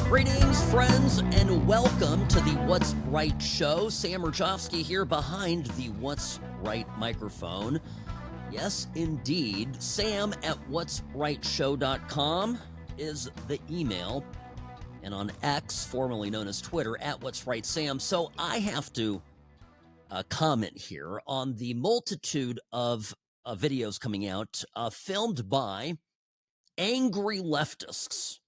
Greetings, friends, and welcome to the What's Right show. Sam Mirejovsky here behind the What's Right microphone. Yes, indeed. Sam at whatsrightshow.com is the email. And on X, formerly known as Twitter, at What's Right Sam. So I have to comment here on the multitude of videos coming out filmed by angry leftists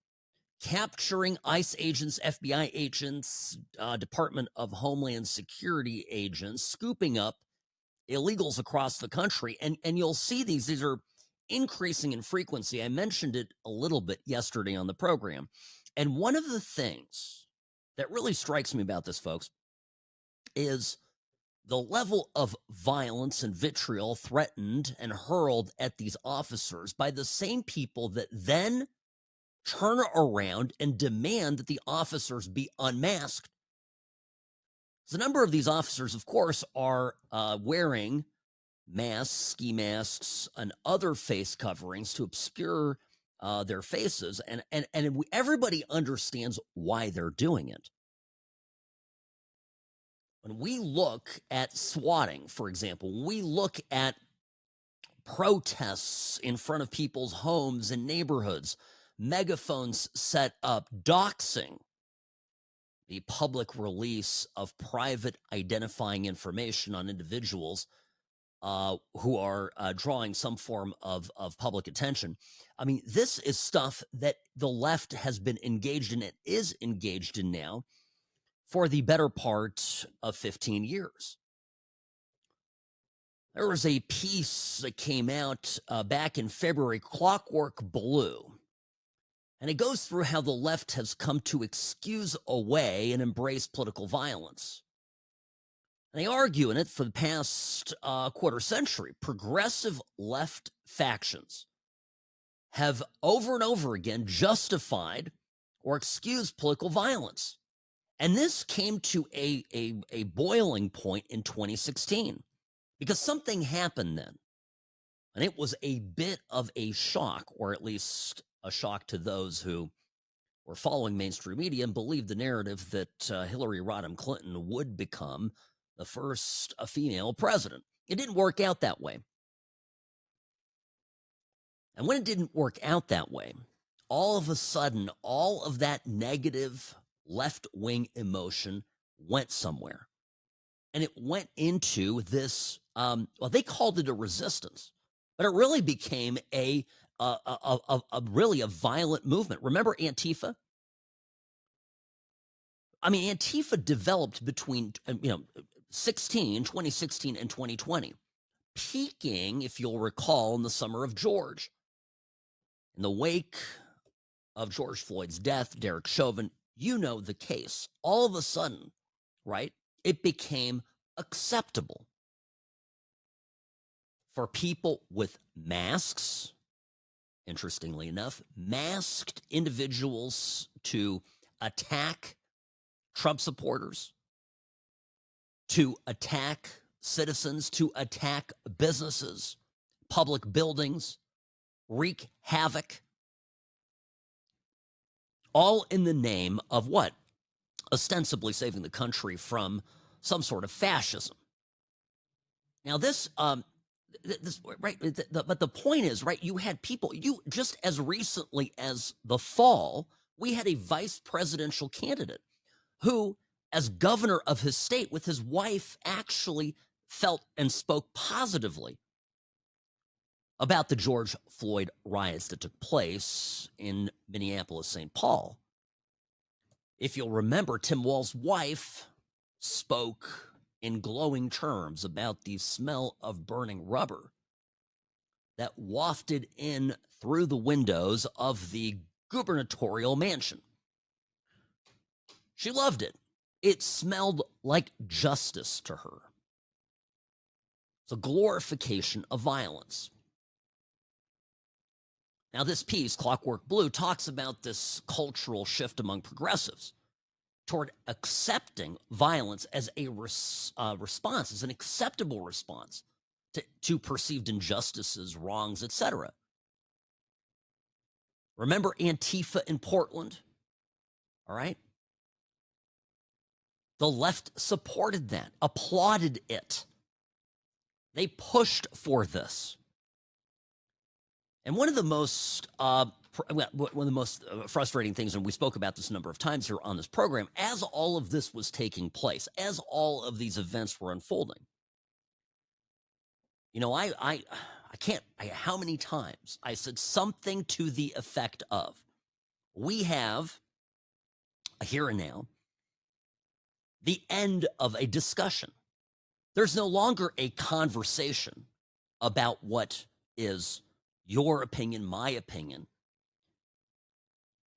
capturing ICE agents, FBI agents, Department of Homeland Security agents, scooping up illegals across the country. And you'll see these are increasing in frequency. I mentioned it a little bit yesterday on the program. And one of the things that really strikes me about this, folks, is the level of violence and vitriol threatened and hurled at these officers by the same people that then turn around and demand that the officers be unmasked. So a number of these officers, of course, are wearing masks, ski masks, and other face coverings to obscure their faces, and everybody understands why they're doing it. When we look at swatting, for example, when we look at protests in front of people's homes and neighborhoods, megaphones set up, doxing, the public release of private identifying information on individuals who are drawing some form of public attention. I mean, this is stuff that the left has been engaged in and is engaged in now for the better part of 15 years. There was a piece that came out back in February, Clockwork Blue, and it goes through how the left has come to excuse away and embrace political violence. And they argue in it for the past quarter century. Progressive left factions have over and over again justified or excused political violence. And this came to a boiling point in 2016 because something happened then. And it was a bit of a shock, or at least a shock to those who were following mainstream media and believed the narrative that Hillary Rodham Clinton would become the first female president. It didn't work out that way. And when it didn't work out that way, all of a sudden, all of that negative left-wing emotion went somewhere. And it went into this, well, they called it a resistance, but it really became a really a violent movement. Remember Antifa? I mean, Antifa developed between, 2016 and 2020, peaking, if you'll recall, in the summer of George. In the wake of George Floyd's death, Derek Chauvin, you know the case. All of a sudden, right, it became acceptable for people with masks, interestingly enough, masked individuals to attack Trump supporters, to attack citizens, to attack businesses, public buildings, wreak havoc, all in the name of what? Ostensibly saving the country from some sort of fascism. Now this right, but the point is, right, you had people, you just as recently as the fall, we had a vice presidential candidate who, as governor of his state with his wife, actually felt and spoke positively about the George Floyd riots that took place in Minneapolis, St. Paul. If you'll remember, Tim Walz's wife spoke in glowing terms about the smell of burning rubber that wafted in through the windows of the gubernatorial mansion. She loved it. It smelled like justice to her. It's a glorification of violence. Now, this piece, Clockwork Blue, talks about this cultural shift among progressives toward accepting violence as a response, as an acceptable response to perceived injustices, wrongs, etc. Remember Antifa in Portland? All right. The left supported that, applauded it. They pushed for this. And one of the most frustrating things, and we spoke about this a number of times here on this program, as all of this was taking place, as all of these events were unfolding, you know, I can't, how many times I said something to the effect of, we have a here and now, the end of a discussion. There's no longer a conversation about what is your opinion, my opinion.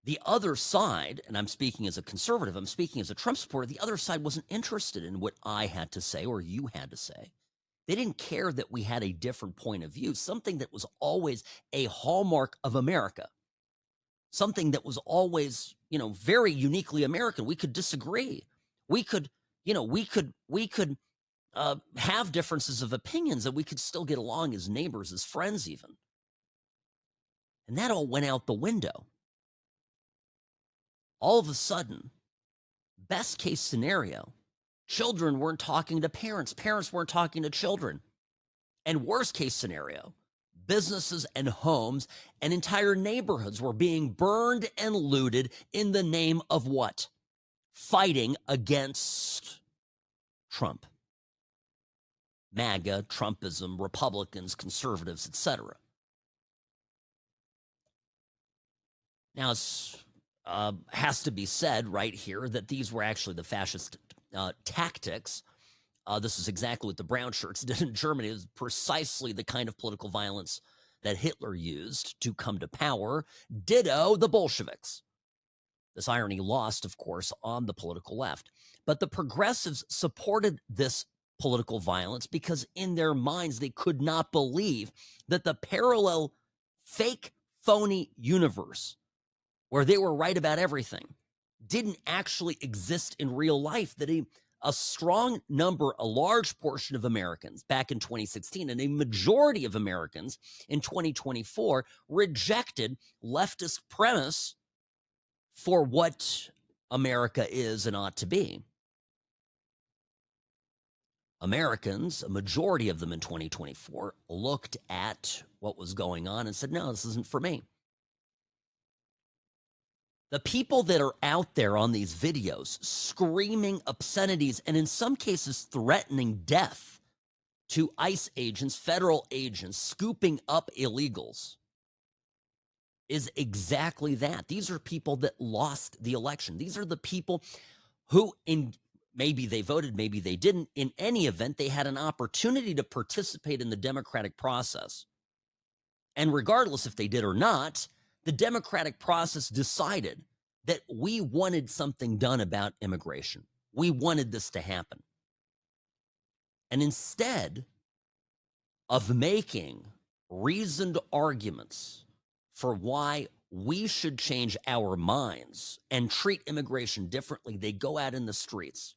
The other side, and I'm speaking as a conservative, I'm speaking as a Trump supporter, the other side wasn't interested in what I had to say or you had to say. They didn't care that we had a different point of view, something that was always a hallmark of America, something that was always, you know, very uniquely American. We could disagree. We could, you know, we could have differences of opinions, and we could still get along as neighbors, as friends even. And that all went out the window. All of a sudden, best case scenario, children weren't talking to parents, parents weren't talking to children. And worst case scenario, businesses and homes and entire neighborhoods were being burned and looted in the name of what? Fighting against Trump. MAGA, Trumpism, Republicans, conservatives, etc. Now, it has to be said right here that these were actually the fascist tactics. This is exactly what the brown shirts did in Germany. It was precisely the kind of political violence that Hitler used to come to power. Ditto the Bolsheviks. This irony lost, of course, on the political left. But the progressives supported this political violence because in their minds they could not believe that the parallel fake, phony universe where they were right about everything didn't actually exist in real life, that a strong number, a large portion of Americans back in 2016 and a majority of Americans in 2024 rejected leftist premise for what America is and ought to be. Americans, a majority of them in 2024, looked at what was going on and said, no, this isn't for me. The people that are out there on these videos screaming obscenities and in some cases threatening death to ICE agents, federal agents, scooping up illegals is exactly that. These are people that lost the election. These are the people who, maybe they voted, maybe they didn't. In any event, they had an opportunity to participate in the democratic process. And regardless if they did or not, the democratic process decided that we wanted something done about immigration. We wanted this to happen. And instead of making reasoned arguments for why we should change our minds and treat immigration differently, they go out in the streets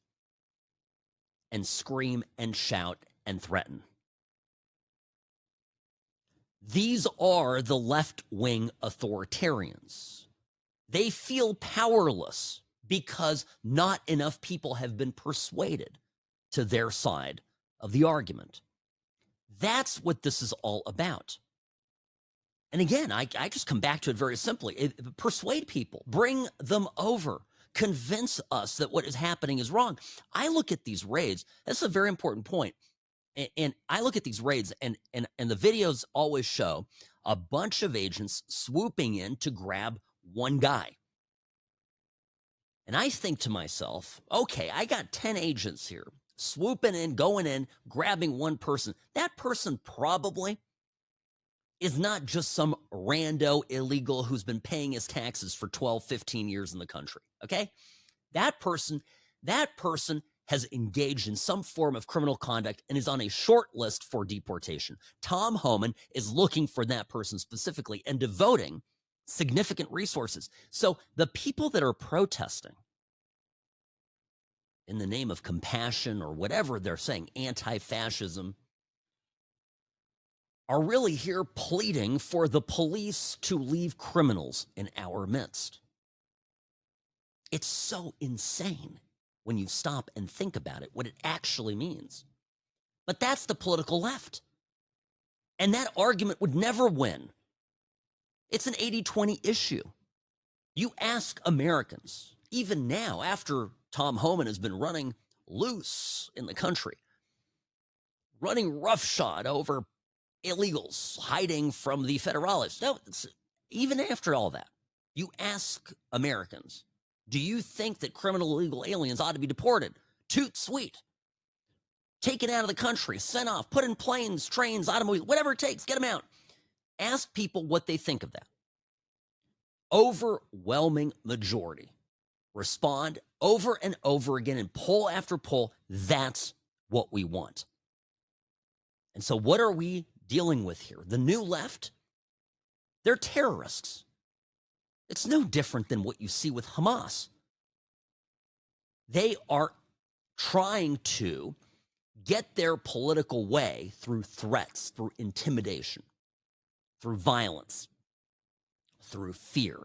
and scream and shout and threaten. These are the left-wing authoritarians. They feel powerless because not enough people have been persuaded to their side of the argument. That's what this is all about. And again, I just come back to it very simply. Persuade people, bring them over, convince us that what is happening is wrong. I look at these raids, that's a very important point. And I look at these raids and the videos always show a bunch of agents swooping in to grab one guy. And I think to myself, okay, I got 10 agents here swooping in, going in, grabbing one person. That person probably is not just some rando illegal who's been paying his taxes for 12, 15 years in the country, okay? That person has engaged in some form of criminal conduct and is on a short list for deportation. Tom Homan is looking for that person specifically and devoting significant resources. So the people that are protesting in the name of compassion or whatever they're saying, anti-fascism, are really here pleading for the police to leave criminals in our midst. It's so insane when you stop and think about it, what it actually means. But that's the political left. And that argument would never win. It's an 80-20 issue. You ask Americans, even now, after Tom Homan has been running loose in the country, running roughshod over illegals, hiding from the federalists. No, even after all that, you ask Americans, do you think that criminal illegal aliens ought to be deported? Toot sweet. Taken out of the country, sent off, put in planes, trains, automobiles, whatever it takes, get them out. Ask people what they think of that. Overwhelming majority respond over and over again in poll after poll. That's what we want. And so what are we dealing with here? The new left, they're terrorists. It's no different than what you see with Hamas. They are trying to get their political way through threats, through intimidation, through violence, through fear.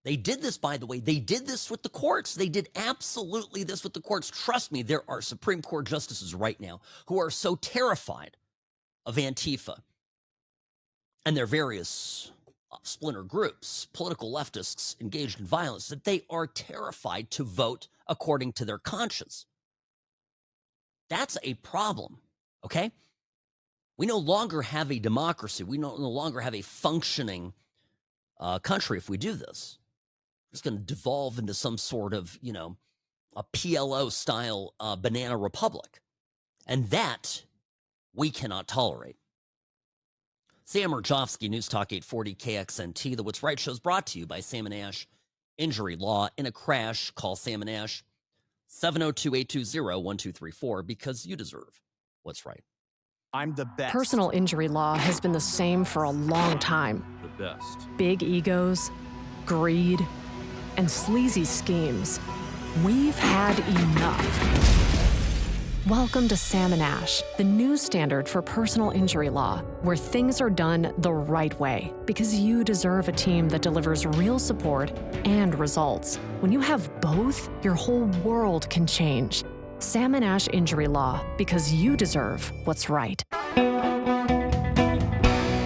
They did this, by the way, they did this with the courts. They did absolutely this with the courts. Trust me, there are Supreme Court justices right now who are so terrified of Antifa and their various splinter groups, political leftists engaged in violence, that they are terrified to vote according to their conscience. That's a problem, okay? We no longer have a democracy. We no longer have a functioning country if we do this. It's going to devolve into some sort of, a PLO-style banana republic. And that we cannot tolerate. Sam Mirejovsky, News Talk 840 KXNT. The What's Right show is brought to you by Sam and Ash Injury Law. In a crash, call Sam and Ash 702-820-1234 because you deserve what's right. I'm the best. Personal injury law has been the same for a long time. The best. Big egos, greed, and sleazy schemes. We've had enough. Welcome to Sam and Ash, the new standard for personal injury law, where things are done the right way, because you deserve a team that delivers real support and results. When you have both, your whole world can change. Sam and Ash Injury Law, because you deserve what's right.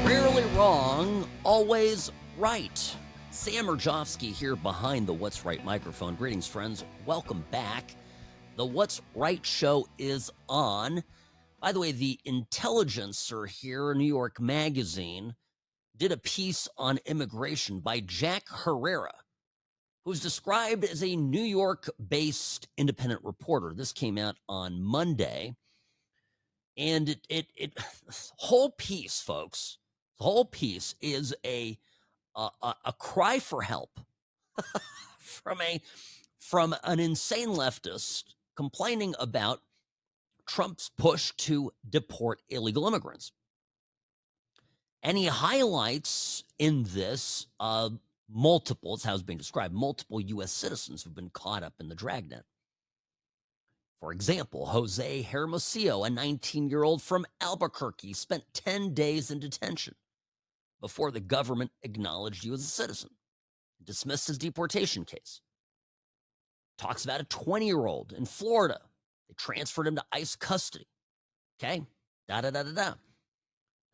Rarely wrong, always right. Sam Mirejovsky here behind the What's Right microphone. Greetings, friends. Welcome back. The What's Right show is on. By the way, the Intelligencer here, New York Magazine, did a piece on immigration by Jack Herrera, who's described as a New York-based independent reporter. This came out on Monday. And it whole piece, folks, the whole piece is a cry for help from an insane leftist complaining about Trump's push to deport illegal immigrants. And he highlights in this multiple, it's how it's being described, multiple U.S. citizens who've been caught up in the dragnet. For example, Jose Hermosillo, a 19-year-old from Albuquerque, spent 10 days in detention before the government acknowledged you as a citizen, dismissed his deportation case. Talks about a 20-year-old in Florida. They transferred him to ICE custody. Okay? Da-da-da-da-da.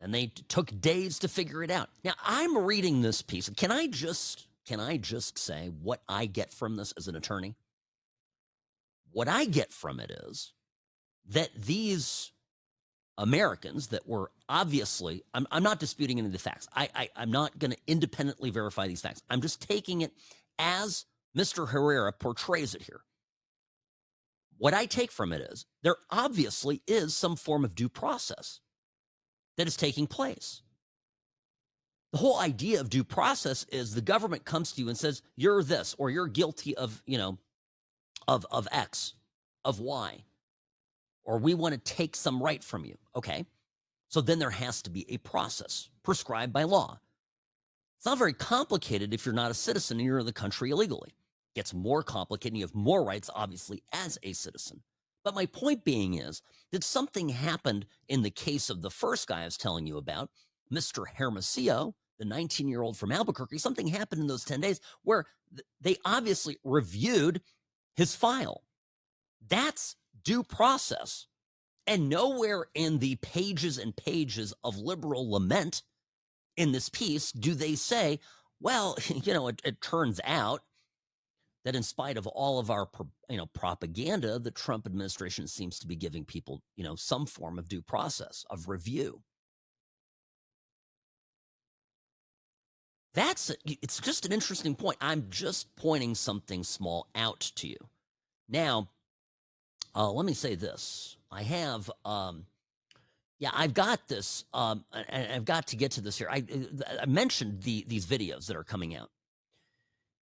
And they took days to figure it out. Now, I'm reading this piece. Can I just say what I get from this as an attorney? What I get from it is that these Americans that were obviously, I'm not disputing any of the facts. I'm not going to independently verify these facts. I'm just taking it as Mr. Herrera portrays it here. What I take from it is there obviously is some form of due process that is taking place. The whole idea of due process is the government comes to you and says, you're this, or you're guilty of, of X, of Y, or we want to take some right from you. Okay. So then there has to be a process prescribed by law. It's not very complicated if you're not a citizen and you're in the country illegally. It gets more complicated and you have more rights, obviously, as a citizen. But my point being is that something happened in the case of the first guy I was telling you about, Mr. Hermosillo, the 19-year-old from Albuquerque. Something happened in those 10 days where they obviously reviewed his file. That's due process. And nowhere in the pages and pages of liberal lament in this piece do they say, well, it turns out that in spite of all of our, propaganda, the Trump administration seems to be giving people, some form of due process, of review. It's just an interesting point. I'm just pointing something small out to you. Now, let me say this. I have, I've got this, and I've got to get to this here. I mentioned these videos that are coming out.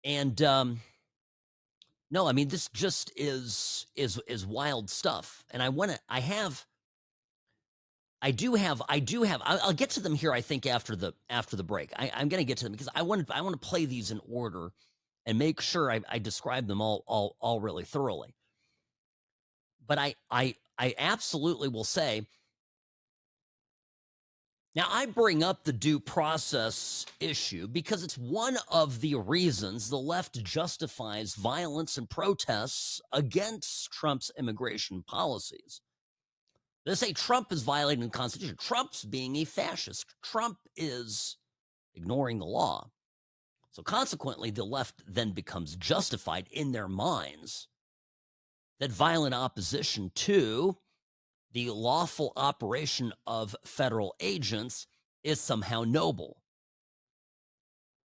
And, no, I mean, this just is wild stuff. And I'll get to them here, I think, after the break. I'm going to get to them because I want to play these in order and make sure I describe them all really thoroughly. But I absolutely will say, now I bring up the due process issue because it's one of the reasons the left justifies violence and protests against Trump's immigration policies. They say Trump is violating the Constitution. Trump's being a fascist. Trump is ignoring the law. So consequently, the left then becomes justified in their minds that violent opposition to the lawful operation of federal agents is somehow noble.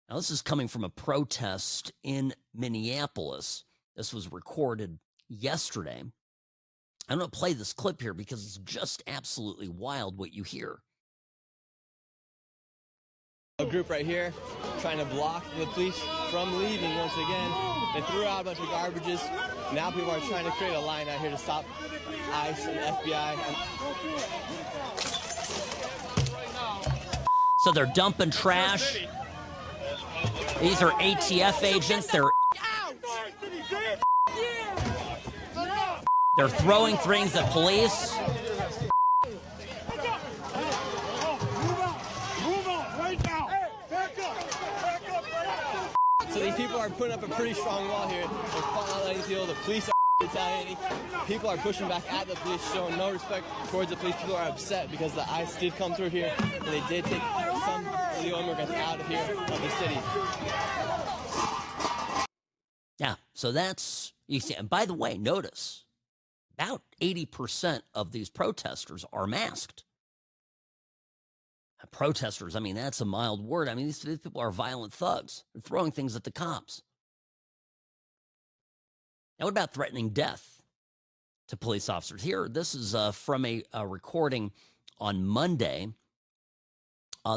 Now, this is coming from a protest in Minneapolis. This was recorded yesterday. I'm going to play this clip here because it's just absolutely wild what you hear. A group right here trying to block the police from leaving once again. They threw out a bunch of garbages. Now people are trying to create a line out here to stop ICE and FBI. So they're dumping trash. These are ATF agents. They're throwing things at police. So these people are putting up a pretty strong wall here. They're letting people, the police are retaliating. People are pushing back at the police, showing no respect towards the police. People are upset because the ICE did come through here and they did take some illegal immigrants out of here, of the city. Yeah, so that's, you see, and by the way, notice, about 80% of these protesters are masked. Protesters, I mean, that's a mild word. I mean, these people are violent thugs. They're throwing things at the cops. Now, what about threatening death to police officers? Here, this is from a recording on Monday.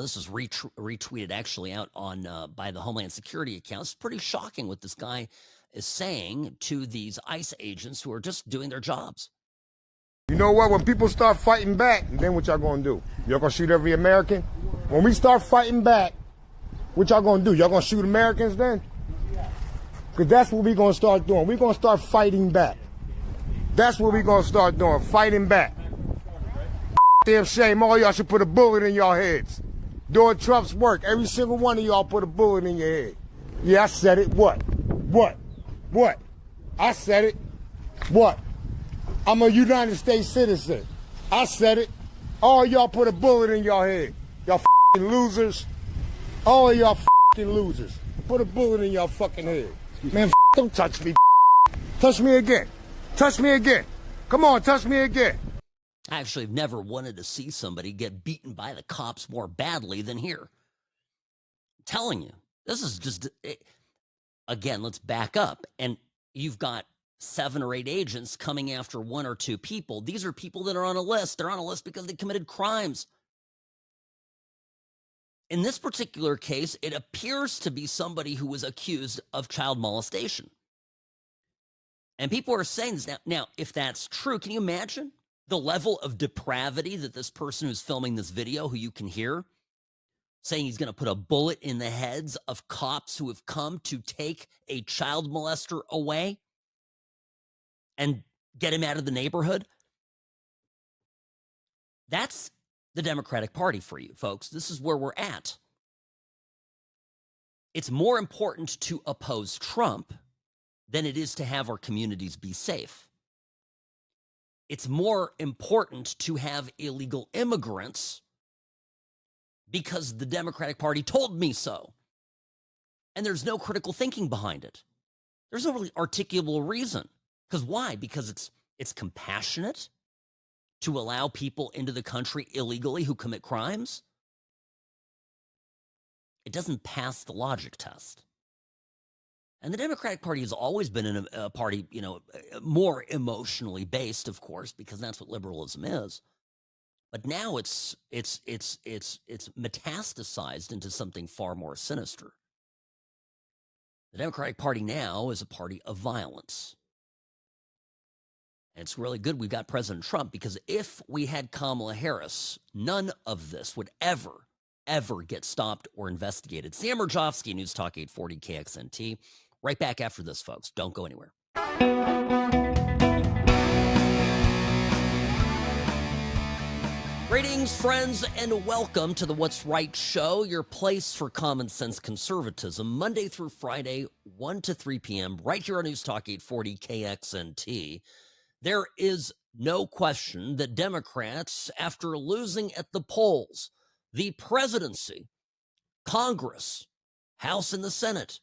This was retweeted actually out on by the Homeland Security account. It's pretty shocking what this guy is saying to these ICE agents who are just doing their jobs. You know what? When people start fighting back, then what y'all gonna do? Y'all gonna shoot every American? When we start fighting back, what y'all gonna do? Y'all gonna shoot Americans then? Because that's what we gonna start doing. We're gonna start fighting back. That's what we gonna start doing, fighting back. Damn shame, all y'all should put a bullet in y'all heads. Doing Trump's work, every single one of y'all put a bullet in your head. Yeah, I said it. What? I said it. What? I'm a United States citizen. I said it. All y'all put a bullet in your head. Y'all fucking losers. All of y'all fucking losers. Put a bullet in your fucking head. Man, don't touch me. Touch me again. Touch me again. Come on, touch me again. I actually have never wanted to see somebody get beaten by the cops more badly than here. I'm telling you, this is just, again, let's back up. And you've got 7 or 8 agents coming after 1 or 2 people. These are people that are on a list. They're on a list because they committed crimes. In this particular case, it appears to be somebody who was accused of child molestation. And people are saying this now. Now, if that's true, can you imagine the level of depravity that this person who's filming this video, who you can hear, saying he's going to put a bullet in the heads of cops who have come to take a child molester away? And get him out of the neighborhood. That's the Democratic Party for you, folks. This is where we're at. It's more important to oppose Trump than it is to have our communities be safe. It's more important to have illegal immigrants because the Democratic Party told me so. And there's no critical thinking behind it. There's no really articulable reason. Because why? Because it's compassionate to allow people into the country illegally who commit crimes. It doesn't pass the logic test. And the Democratic Party has always been a party, more emotionally based, of course, because that's what liberalism is. But now it's metastasized into something far more sinister. The Democratic Party now is a party of violence. And it's really good we've got President Trump, because if we had Kamala Harris, none of this would ever get stopped or investigated. Sam Mirejovsky, News Talk 840 KXNT. Right back after this, folks. Don't go anywhere. Greetings, friends, and welcome to the What's Right Show, your place for common sense conservatism, Monday through Friday, 1 to 3 p.m., right here on News Talk 840 KXNT. There is no question that Democrats, after losing at the polls, the presidency, Congress, House and the Senate,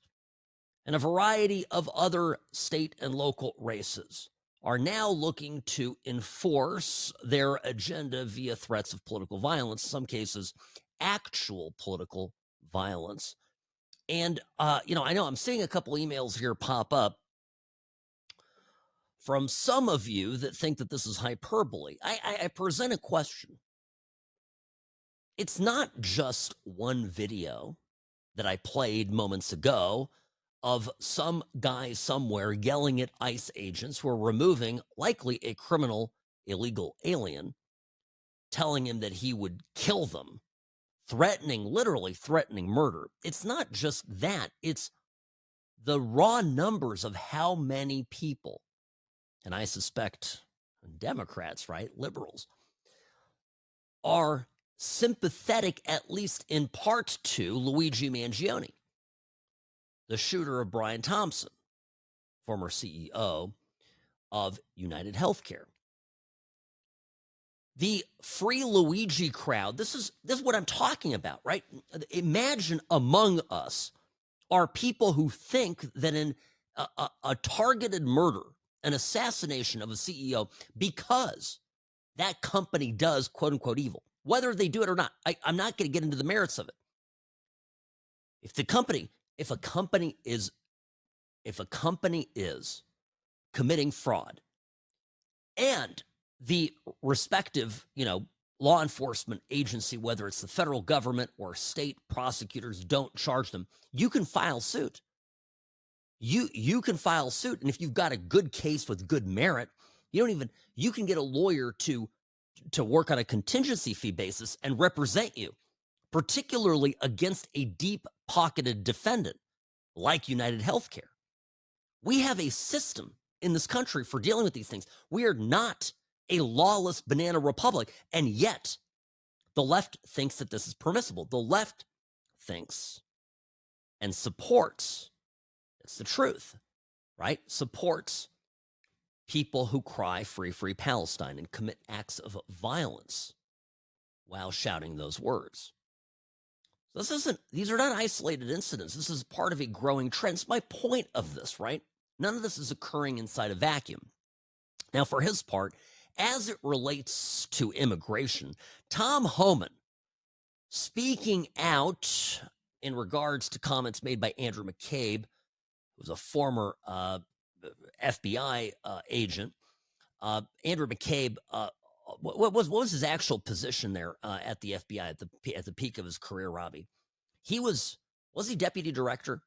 and a variety of other state and local races, are now looking to enforce their agenda via threats of political violence, in some cases, actual political violence. And, I know I'm seeing a couple emails here pop up from some of you that think that this is hyperbole. I present a question. It's not just one video that I played moments ago of some guy somewhere yelling at ICE agents who are removing likely a criminal illegal alien, telling him that he would kill them, literally threatening murder. It's not just that. It's the raw numbers of how many people, and I suspect Democrats, right, liberals, are sympathetic, at least in part, to Luigi Mangione, the shooter of Brian Thompson, former CEO of United Healthcare. The Free Luigi crowd, this is what I'm talking about, right? Imagine among us are people who think that in a targeted murder, an assassination of a CEO, because that company does quote unquote evil, whether they do it or not. I'm not going to get into the merits of it. If a company is committing fraud, and the respective, law enforcement agency, whether it's the federal government or state prosecutors, don't charge them, you can file suit. You can file suit, and if you've got a good case with good merit, you can get a lawyer to work on a contingency fee basis and represent you, particularly against a deep-pocketed defendant like United Healthcare. We have a system in this country for dealing with these things. We are not a lawless banana republic, and yet the left thinks that this is permissible. The left thinks and supports, it's the truth, right? Supports people who cry free, free Palestine and commit acts of violence while shouting those words. These are not isolated incidents. This is part of a growing trend. It's my point of this, right? None of this is occurring inside a vacuum. Now, for his part, as it relates to immigration, Tom Homan, speaking out in regards to comments made by Andrew McCabe, who's a former FBI agent. Andrew McCabe, what was his actual position there at the FBI at the peak of his career, Robbie? Was he deputy director?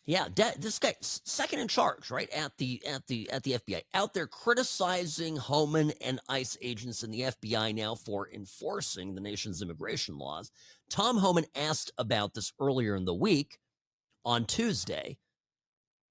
Yeah, this guy, second in charge, right, at the FBI, out there criticizing Homan and ICE agents in the FBI now for enforcing the nation's immigration laws. Tom Homan asked about this earlier in the week on Tuesday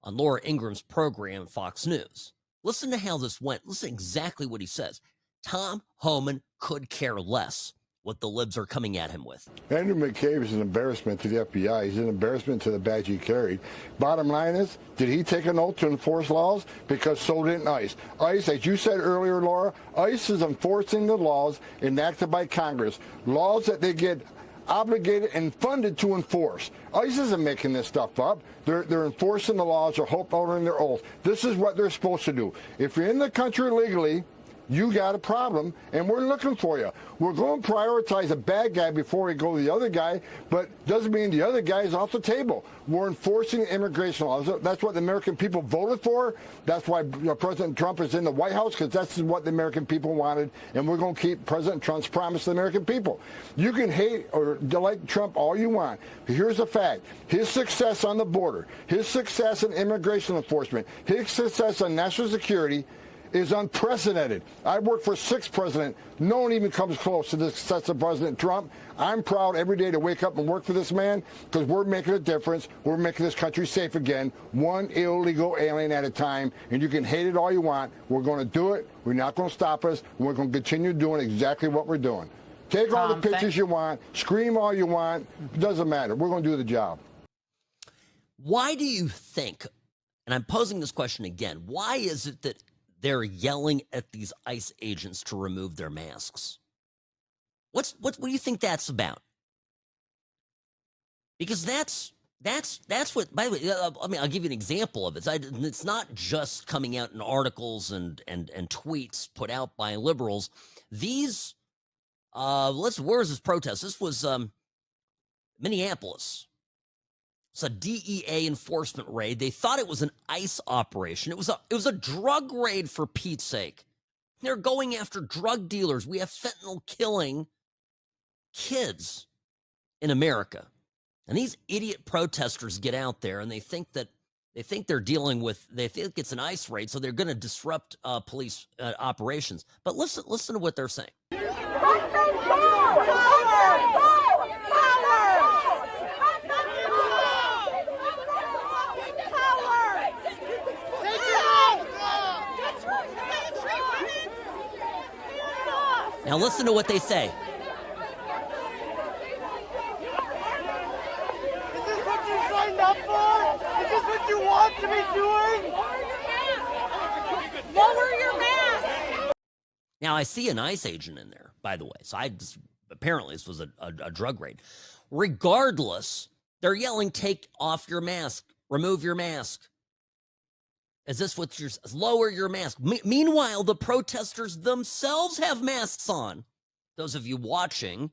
on Laura Ingram's program, Fox News. Listen to how this went. Listen exactly what he says. Tom Homan could care less what the libs are coming at him with. Andrew McCabe is an embarrassment to the FBI. He's an embarrassment to the badge he carried. Bottom line is, did he take an oath to enforce laws? Because so didn't ICE. ICE, as you said earlier, Laura, ICE is enforcing the laws enacted by Congress, laws that they get obligated and funded to enforce. ICE isn't making this stuff up. They're enforcing the laws or holding their oath. This is what they're supposed to do. If you're in the country legally, you got a problem, and we're looking for you. We're going to prioritize a bad guy before we go to the other guy, but doesn't mean the other guy is off the table. We're enforcing immigration laws. That's what the American people voted for. That's why President Trump is in the White House, because that's what the American people wanted, and we're going to keep President Trump's promise to the American people. You can hate or like Trump all you want, but here's the fact. His success on the border, his success in immigration enforcement, his success on national security is unprecedented. I worked for 6 presidents. No one even comes close to the success of President Trump. I'm proud every day to wake up and work for this man, because we're making a difference. We're making this country safe again, one illegal alien at a time. And you can hate it all you want. We're going to do it. We're not going to stop us. We're going to continue doing exactly what we're doing. Take all the pictures you want. Scream all you want. It doesn't matter. We're going to do the job. Why do you think, and I'm posing this question again, why is it that they're yelling at these ICE agents to remove their masks? What do you think that's about? Because that's what, by the way, I mean, I'll give you an example of it. It's not just coming out in articles and tweets put out by liberals. These, where's this protest? This was Minneapolis. It's a DEA enforcement raid. They thought it was an ICE operation. It was a drug raid, for Pete's sake. They're going after drug dealers. We have fentanyl killing kids in America. And these idiot protesters get out there and they think they're dealing with, they think it's an ICE raid, so they're going to disrupt police operations. But listen to what they're saying. Now listen to what they say. Is this what you signed up for? Is this what you want to be doing? Lower your mask. Now I see an ICE agent in there, by the way. So apparently this was a drug raid. Regardless, they're yelling, "Take off your mask, remove your mask." Is this what you're, lower your mask? Meanwhile, the protesters themselves have masks on. Those of you watching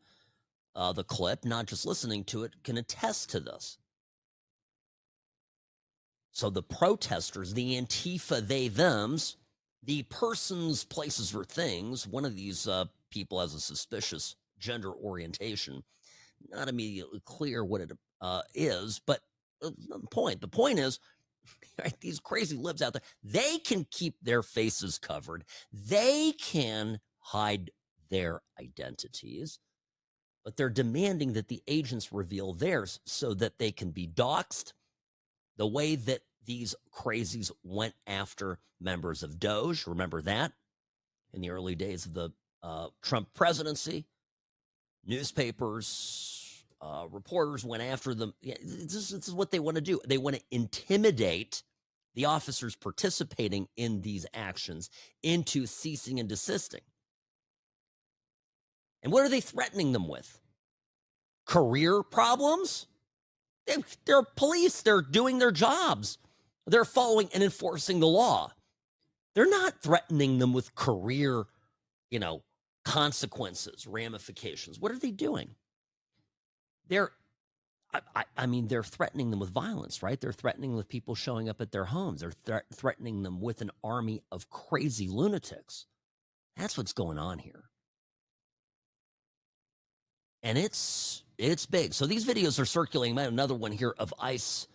the clip, not just listening to it, can attest to this. So the protesters, the Antifa, they, thems, the persons, places, or things, one of these people has a suspicious gender orientation. Not immediately clear what it is, but the point is, right, these crazy libs out there, they can keep their faces covered. They can hide their identities, but they're demanding that the agents reveal theirs so that they can be doxxed the way that these crazies went after members of Doge. Remember that? In the early days of the Trump presidency, newspapers, reporters went after them. This is what they want to do. They want to intimidate the officers participating in these actions into ceasing and desisting. And what are they threatening them with? Career problems? They're police. They're doing their jobs. They're following and enforcing the law. They're not threatening them with career, consequences, ramifications. What are they doing? They're threatening them with violence, right? They're threatening with people showing up at their homes. They're threatening them with an army of crazy lunatics. That's what's going on here. And it's big. So these videos are circulating. I have another one here of ICE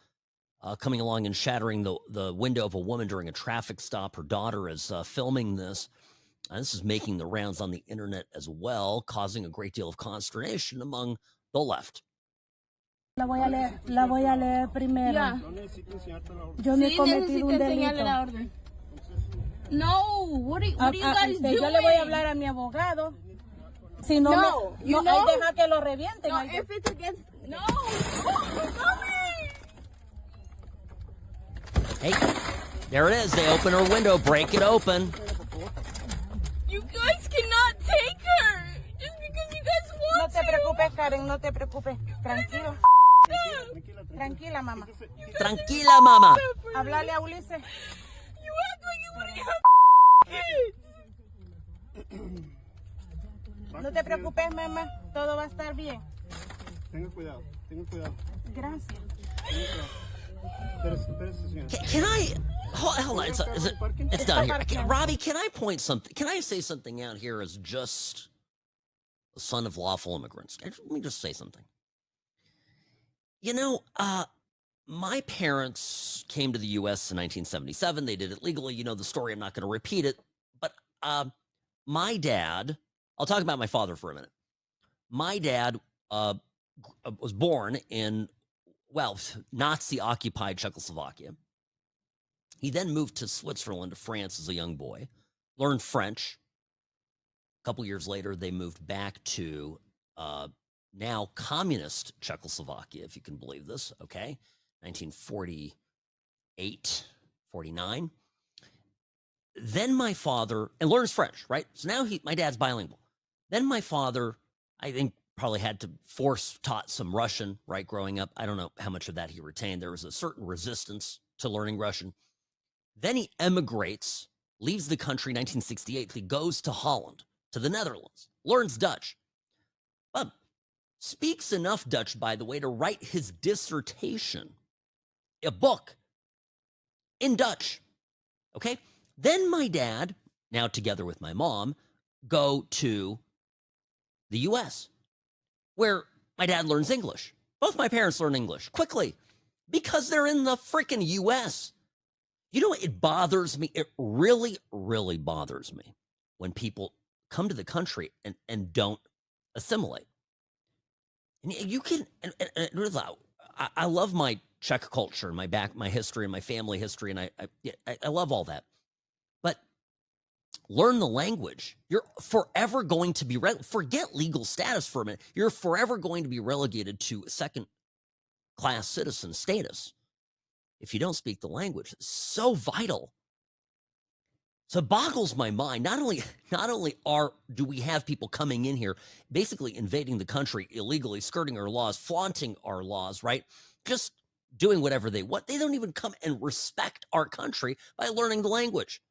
coming along and shattering the window of a woman during a traffic stop. Her daughter is filming this. This is making the rounds on the internet as well, causing a great deal of consternation among the left. La voy a leer primero. Ya. Yo no he Sí, cometido un necesito enseñarle delito. la orden. No, what are you guys doing? Yo le voy a hablar a mi abogado. Si no, No, me, you no know? ahí deja que lo revienten. No, ahí if it's against... No! Mommy! Hey, there it is. They open her window. Break it open. You guys cannot take her! Just because you guys No want te to! preocupes, Karen, no te preocupes. Tranquilo. Tranquila, mamá. Tranquila, mama. Háblale a Ulises. You act like you wouldn't have kids! No te preocupes, mamá. Todo va a estar bien. Tenga cuidado, tenga cuidado. Gracias. Espérese, señora. Can I? Hold on. It's done here. Robbie, can I point something? Can I say something out here as just a son of lawful immigrants? Let me just say something. You know, my parents came to the U.S. in 1977. They did it legally. You know the story. I'm not going to repeat it. But my dad, I'll talk about my father for a minute. My dad was born in, well, Nazi-occupied Czechoslovakia. He then moved to Switzerland, to France as a young boy, learned French. A couple years later, they moved back to now communist Czechoslovakia, if you can believe this, okay? 1948, 49. Then my father, and learns French, right? So now my dad's bilingual. Then my father, I think, probably had to taught some Russian, right, growing up. I don't know how much of that he retained. There was a certain resistance to learning Russian. Then he emigrates, leaves the country in 1968. He goes to Holland, to the Netherlands, learns Dutch. But speaks enough Dutch, by the way, to write his dissertation, a book, in Dutch. Okay? Then my dad, now together with my mom, go to the U.S., where my dad learns English. Both my parents learn English quickly because they're in the freaking U.S. You know, it bothers me. It really, really bothers me when people come to the country and don't assimilate. And you can, I love my Czech culture and my history and my family history, and I love all that. But learn the language. You're forever going to be, forget legal status for a minute. You're forever going to be relegated to second-class citizen status if you don't speak the language. It's so vital. So it boggles my mind. Not only do we have people coming in here, basically invading the country illegally, skirting our laws, flaunting our laws, right? Just doing whatever they want. They don't even come and respect our country by learning the language.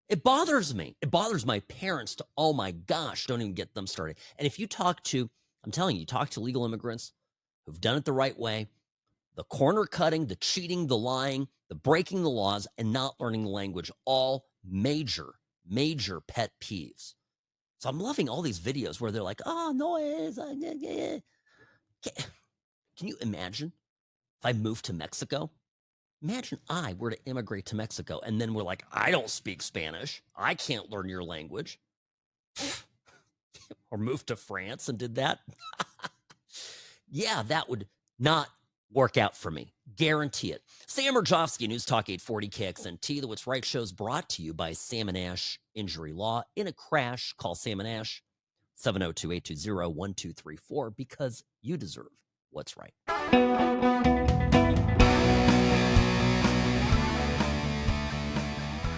It bothers me. It bothers my parents to, oh my gosh, don't even get them started. And if you talk to, I'm telling you, talk to legal immigrants who've done it the right way, the corner cutting, the cheating, the lying, the breaking the laws, and not learning the language, all major pet peeves. So I'm loving all these videos where they're like, oh, noise. Can you imagine if I moved to Mexico? Imagine I were to immigrate to Mexico and then we're like, I don't speak Spanish. I can't learn your language. Or moved to France and did that. Yeah, that would not work out for me. Guarantee it. Sam Mirejovsky, News Talk 840 KXNT. The What's Right show is brought to you by Sam & Ash Injury Law. In a crash, call Sam & Ash, 702-820-1234, because you deserve what's right.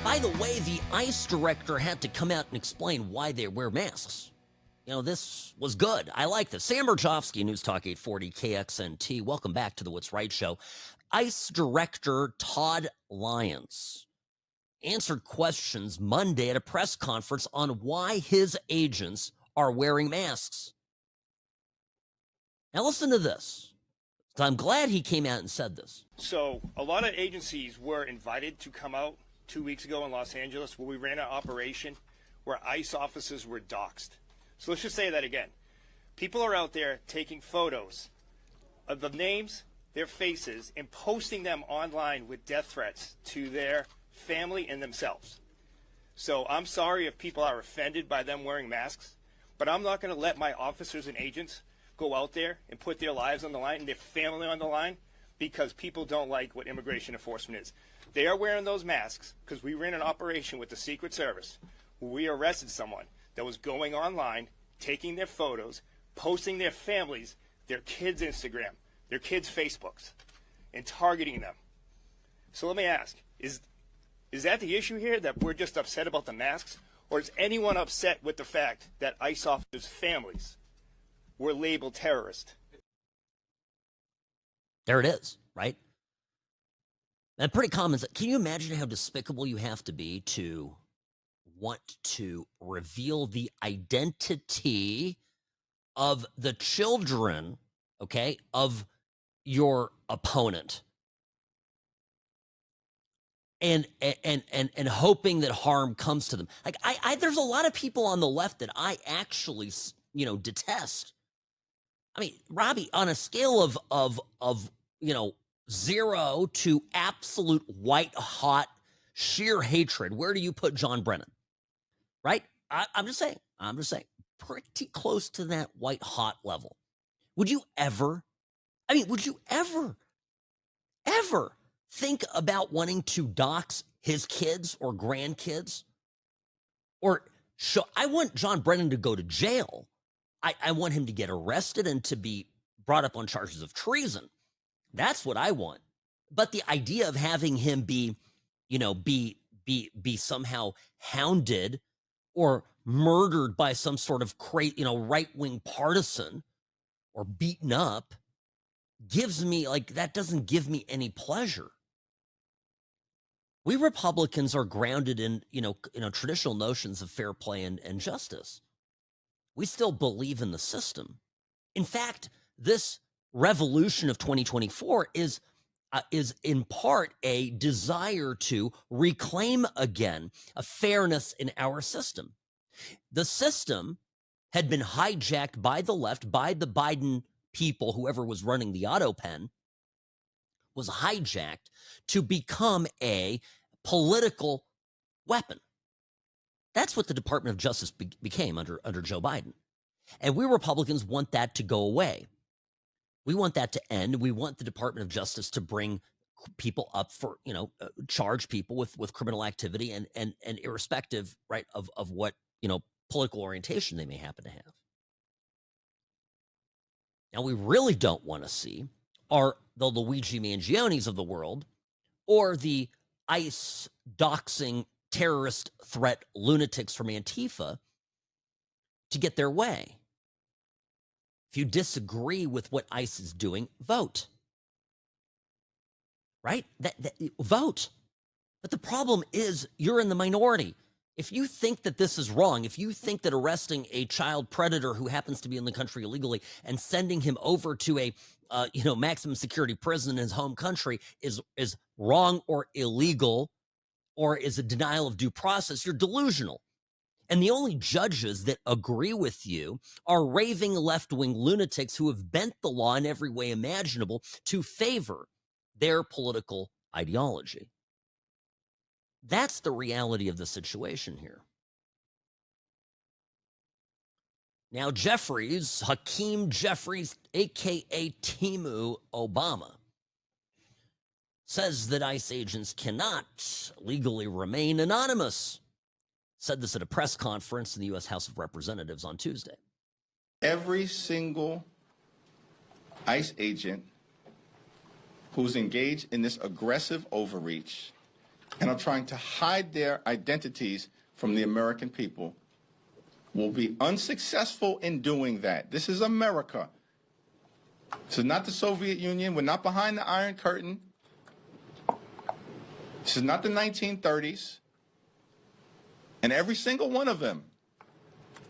By the way, the ICE director had to come out and explain why they wear masks. You know, this was good. I like this. Sam Mirejovsky, News Talk 840 KXNT. Welcome back to the What's Right show. ICE Director Todd Lyons answered questions Monday at a press conference on why his agents are wearing masks. Now listen to this. I'm glad he came out and said this. So a lot of agencies were invited to come out 2 weeks ago in Los Angeles where we ran an operation where ICE officers were doxxed. So let's just say that again. People are out there taking photos of the names, their faces, and posting them online with death threats to their family and themselves. So I'm sorry if people are offended by them wearing masks, but I'm not going to let my officers and agents go out there and put their lives on the line and their family on the line because people don't like what immigration enforcement is. They are wearing those masks because we ran an operation with the Secret Service where we arrested someone that was going online, taking their photos, posting their families, their kids' Instagram, their kids' Facebooks, and targeting them. So let me ask, is that the issue here, that we're just upset about the masks? Or is anyone upset with the fact that ICE officers' families were labeled terrorist? There it is, right? And pretty common. Can you imagine how despicable you have to be to want to reveal the identity of the children, okay, of your opponent, and hoping that harm comes to them? Like, there's a lot of people on the left that I actually, detest. I mean, Robbie, on a scale of 0 to absolute white hot sheer hatred, where do you put John Brennan? Right? I'm just saying, pretty close to that white hot level. Would you ever think about wanting to dox his kids or grandkids? Or I want John Brennan to go to jail. I want him to get arrested and to be brought up on charges of treason. That's what I want. But the idea of having him be somehow hounded or murdered by some sort of right-wing partisan or beaten up gives me, that doesn't give me any pleasure. We Republicans are grounded in, traditional notions of fair play and justice. We still believe in the system. In fact, this revolution of 2024 is in part a desire to reclaim again a fairness in our system. The system had been hijacked by the left, by the Biden people, whoever was running the auto pen, was hijacked to become a political weapon. That's what the Department of Justice became under Joe Biden. And we Republicans want that to go away. We want that to end. We want the Department of Justice to bring people up for, charge people with criminal activity and irrespective, right, of what, political orientation they may happen to have. Now, we really don't want to see are the Luigi Mangionis of the world or the ICE doxing terrorist threat lunatics from Antifa to get their way. If you disagree with what ICE is doing, vote. Right? Vote. But the problem is you're in the minority. If you think that this is wrong, if you think that arresting a child predator who happens to be in the country illegally and sending him over to a maximum security prison in his home country is wrong or illegal or is a denial of due process, you're delusional. And the only judges that agree with you are raving left-wing lunatics who have bent the law in every way imaginable to favor their political ideology. That's the reality of the situation here. Now, Hakeem Jeffries, a.k.a. Timu Obama, says that ICE agents cannot legally remain anonymous. Said this at a press conference in the U.S. House of Representatives on Tuesday. Every single ICE agent who's engaged in this aggressive overreach and are trying to hide their identities from the American people will be unsuccessful in doing that. This is America. This is not the Soviet Union. We're not behind the Iron Curtain. This is not the 1930s. And every single one of them,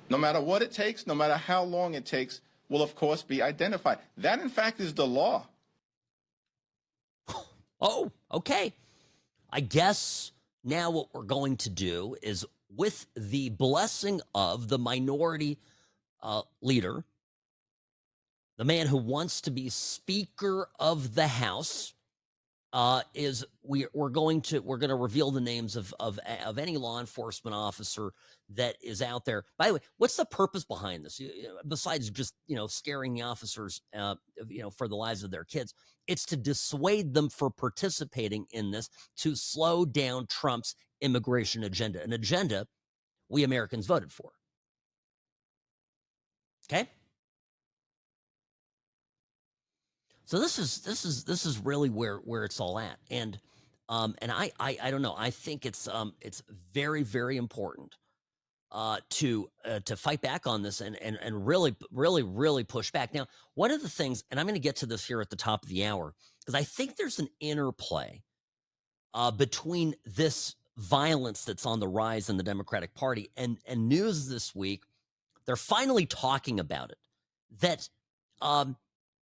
no matter what it takes, no matter how long it takes, will, of course, be identified. That, in fact, is the law. Oh, okay. I guess now what we're going to do is, with the blessing of the minority leader, the man who wants to be Speaker of the House, is we're going to reveal the names of any law enforcement officer that is out there. By the way, what's the purpose behind this? Besides just scaring the officers, for the lives of their kids, it's to dissuade them from participating in this, to slow down Trump's immigration agenda, an agenda we Americans voted for. Okay. So this is really where it's all at, and I don't know. I think it's very, very important to fight back on this and really push back. Now, one of the things, and I'm going to get to this here at the top of the hour, because I think there's an interplay between this violence that's on the rise in the Democratic Party and news this week. They're finally talking about it.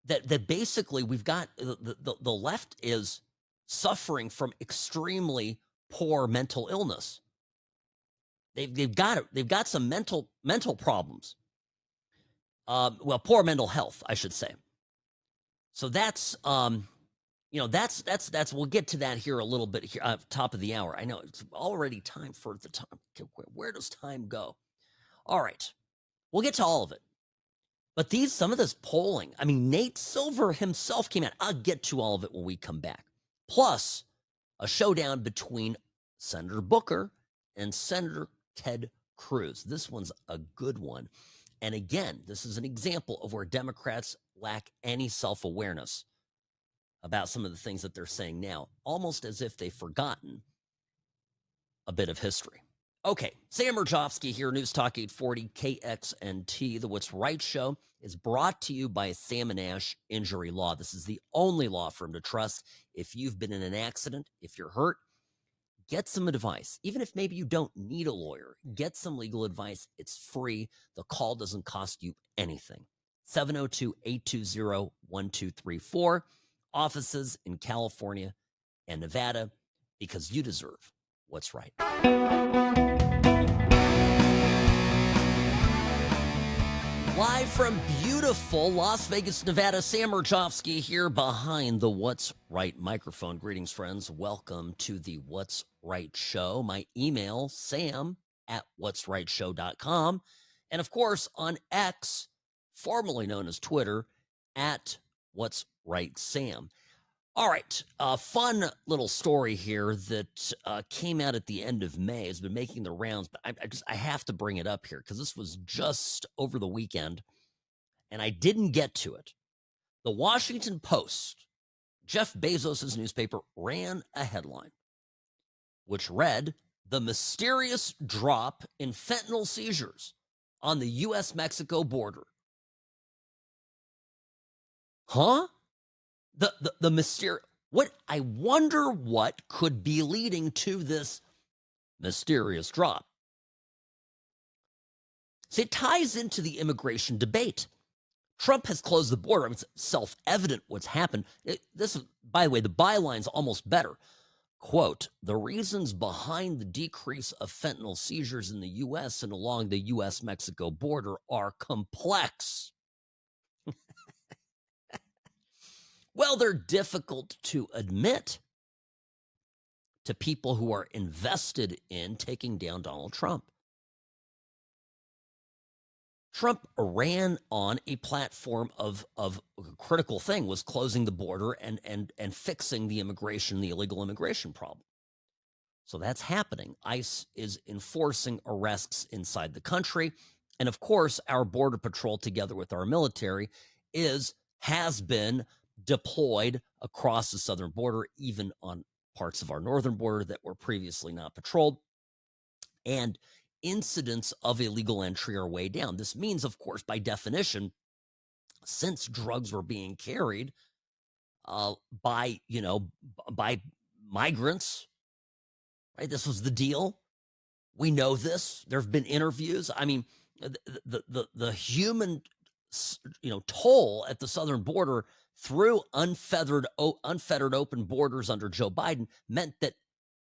That basically we've got the left is suffering from extremely poor mental illness. They've got some mental problems. Poor mental health, I should say. So that's that's we'll get to that here a little bit here, top of the hour. I know it's already time for the time. Where does time go? All right, we'll get to all of it. But some of this polling, I mean, Nate Silver himself came out. I'll get to all of it when we come back. Plus, a showdown between Senator Booker and Senator Ted Cruz. This one's a good one. And again, this is an example of where Democrats lack any self-awareness about some of the things that they're saying now, almost as if they've forgotten a bit of history. Okay, Sam Mirejovsky here, News Talk 840 KXNT. The What's Right show is brought to you by Sam & Ash Injury Law. This is the only law firm to trust. If you've been in an accident, if you're hurt, get some advice. Even if maybe you don't need a lawyer, get some legal advice. It's free. The call doesn't cost you anything. 702-820-1234. Offices in California and Nevada, because you deserve what's right. Live from beautiful Las Vegas, Nevada, Sam Mirejovsky here behind the What's Right microphone. Greetings, friends. Welcome to the What's Right show. My email, sam@whatsrightshow.com. And of course, on X, formerly known as Twitter, @whatsrightsam. All right, a fun little story here that came out at the end of May, has been making the rounds, but I have to bring it up here because this was just over the weekend, and I didn't get to it. The Washington Post, Jeff Bezos' newspaper, ran a headline which read, "The mysterious drop in fentanyl seizures on the U.S.-Mexico border." Huh? The mysterious, I wonder what could be leading to this mysterious drop. See, it ties into the immigration debate. Trump has closed the border. I mean, it's self-evident what's happened. This is, by the way, the byline's almost better. Quote, "The reasons behind the decrease of fentanyl seizures in the U.S. and along the U.S.-Mexico border are complex. Well, they're difficult to admit to people who are invested in taking down Donald Trump." Trump ran on a platform of a critical thing was closing the border and fixing the illegal immigration problem. So that's happening. ICE is enforcing arrests inside the country. And of course, our Border Patrol, together with our military, has been deployed across the southern border, even on parts of our northern border that were previously not patrolled. And incidents of illegal entry are way down. This means, of course, by definition, since drugs were being carried by migrants, right? This was the deal. We know this. There have been interviews. I mean, the human toll at the southern border through unfettered open borders under Joe Biden meant that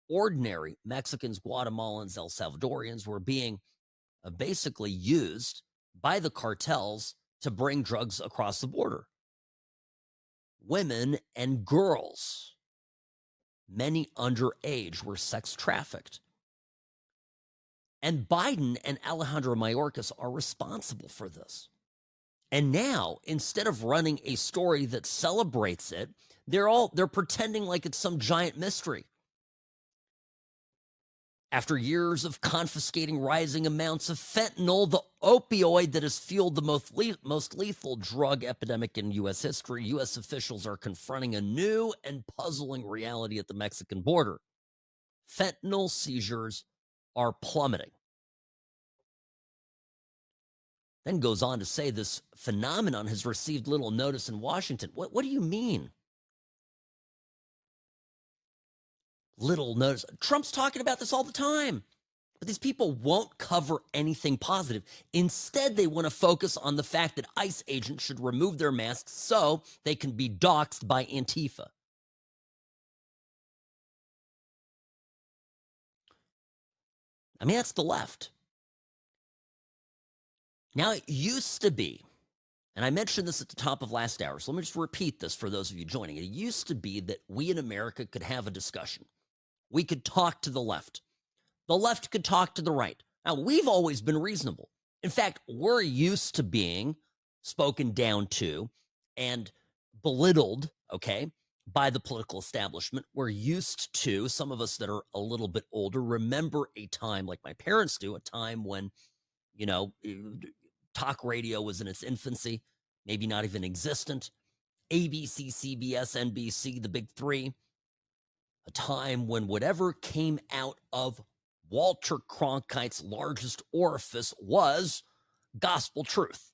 ordinary Mexicans, Guatemalans, El Salvadorians were being basically used by the cartels to bring drugs across the border. Women and girls Many underage were sex trafficked. And Biden and Alejandro Mayorkas are responsible for this. And now, instead of running a story that celebrates it, they're pretending like it's some giant mystery. After years of confiscating rising amounts of fentanyl, the opioid that has fueled the most lethal drug epidemic in U.S. history, U.S. officials are confronting a new and puzzling reality at the Mexican border. Fentanyl seizures are plummeting. Then goes on to say this phenomenon has received little notice in Washington. What do you mean? Little notice. Trump's talking about this all the time. But these people won't cover anything positive. Instead, they want to focus on the fact that ICE agents should remove their masks so they can be doxxed by Antifa. I mean, that's the left. Now, it used to be, and I mentioned this at the top of last hour, so let me just repeat this for those of you joining. It used to be that we in America could have a discussion. We could talk to the left. The left could talk to the right. Now, we've always been reasonable. In fact, we're used to being spoken down to and belittled, okay, by the political establishment. We're used to, some of us that are a little bit older, remember a time like my parents do, a time when, you know, talk radio was in its infancy, maybe not even existent. ABC, CBS, NBC, the big three. A time when whatever came out of Walter Cronkite's largest orifice was gospel truth.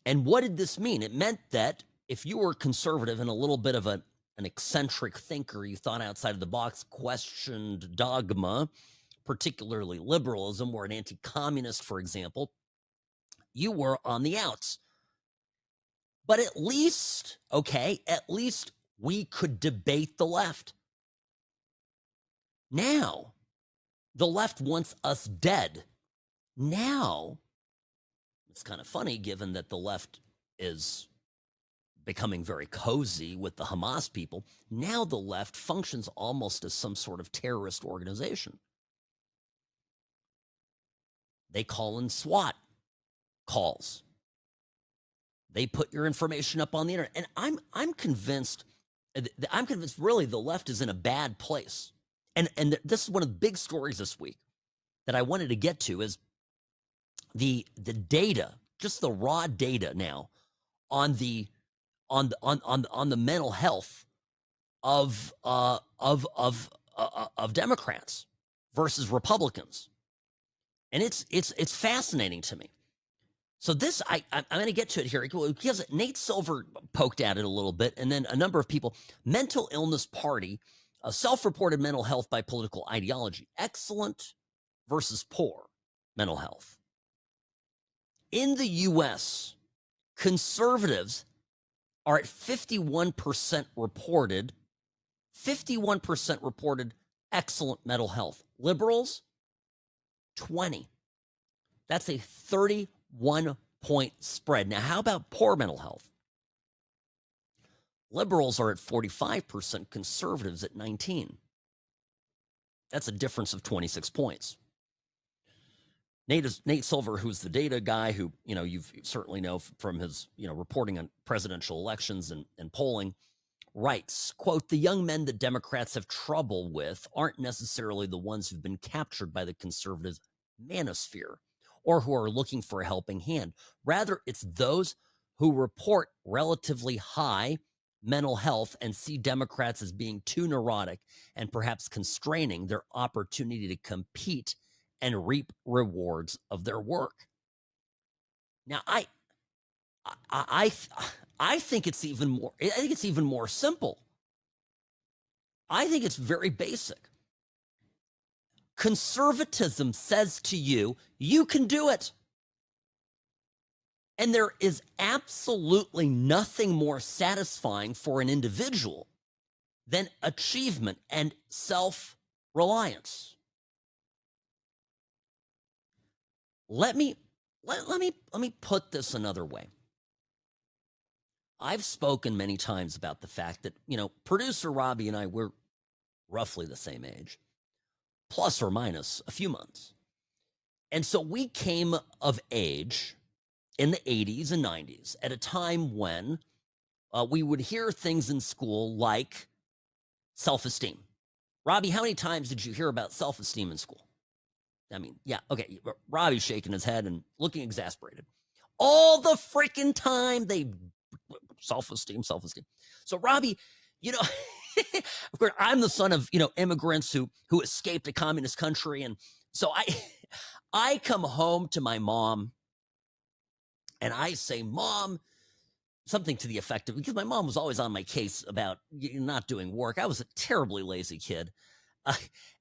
And what did this mean? It meant that if you were conservative and a little bit of an eccentric thinker, you thought outside of the box, questioned dogma, particularly liberalism, or an anti-communist, for example, you were on the outs. But at least we could debate the left. Now, the left wants us dead. Now, it's kind of funny given that the left is becoming very cozy with the Hamas people. Now the left functions almost as some sort of terrorist organization. They call in SWAT calls. They put your information up on the internet. And I'm convinced really the left is in a bad place. And this is one of the big stories this week that I wanted to get to is the data, just the raw data now on the mental health of Democrats versus Republicans. And it's fascinating to me. So this, I'm going to get to it here because Nate Silver poked at it a little bit, and then a number of people. Mental illness party, self-reported mental health by political ideology. Excellent versus poor mental health. In the U.S., conservatives are at 51% reported. 51% reported excellent mental health. Liberals, 20. That's a 31-point spread. Now, how about poor mental health? Liberals are at 45%, conservatives at 19. That's a difference of 26 points. Nate Silver, who's the data guy who, you certainly know from his, reporting on presidential elections and polling, writes, quote, the young men that Democrats have trouble with aren't necessarily the ones who've been captured by the conservative manosphere or who are looking for a helping hand. Rather, it's those who report relatively high mental health and see Democrats as being too neurotic and perhaps constraining their opportunity to compete and reap rewards of their work. Now, I think it's even more. I think it's even more simple. I think it's very basic. Conservatism says to you, you can do it. And there is absolutely nothing more satisfying for an individual than achievement and self-reliance. Let me put this another way. I've spoken many times about the fact that, producer Robbie and I, we're roughly the same age, plus or minus a few months. And so we came of age in the 80s and 90s at a time when we would hear things in school like self-esteem. Robbie, how many times did you hear about self-esteem in school? I mean, yeah, okay. Robbie's shaking his head and looking exasperated. All the freaking time they self-esteem. So Robbie, of course, I'm the son of, immigrants who escaped a communist country. And so I come home to my mom and I say, Mom, something to the effect of, because my mom was always on my case about not doing work. I was a terribly lazy kid.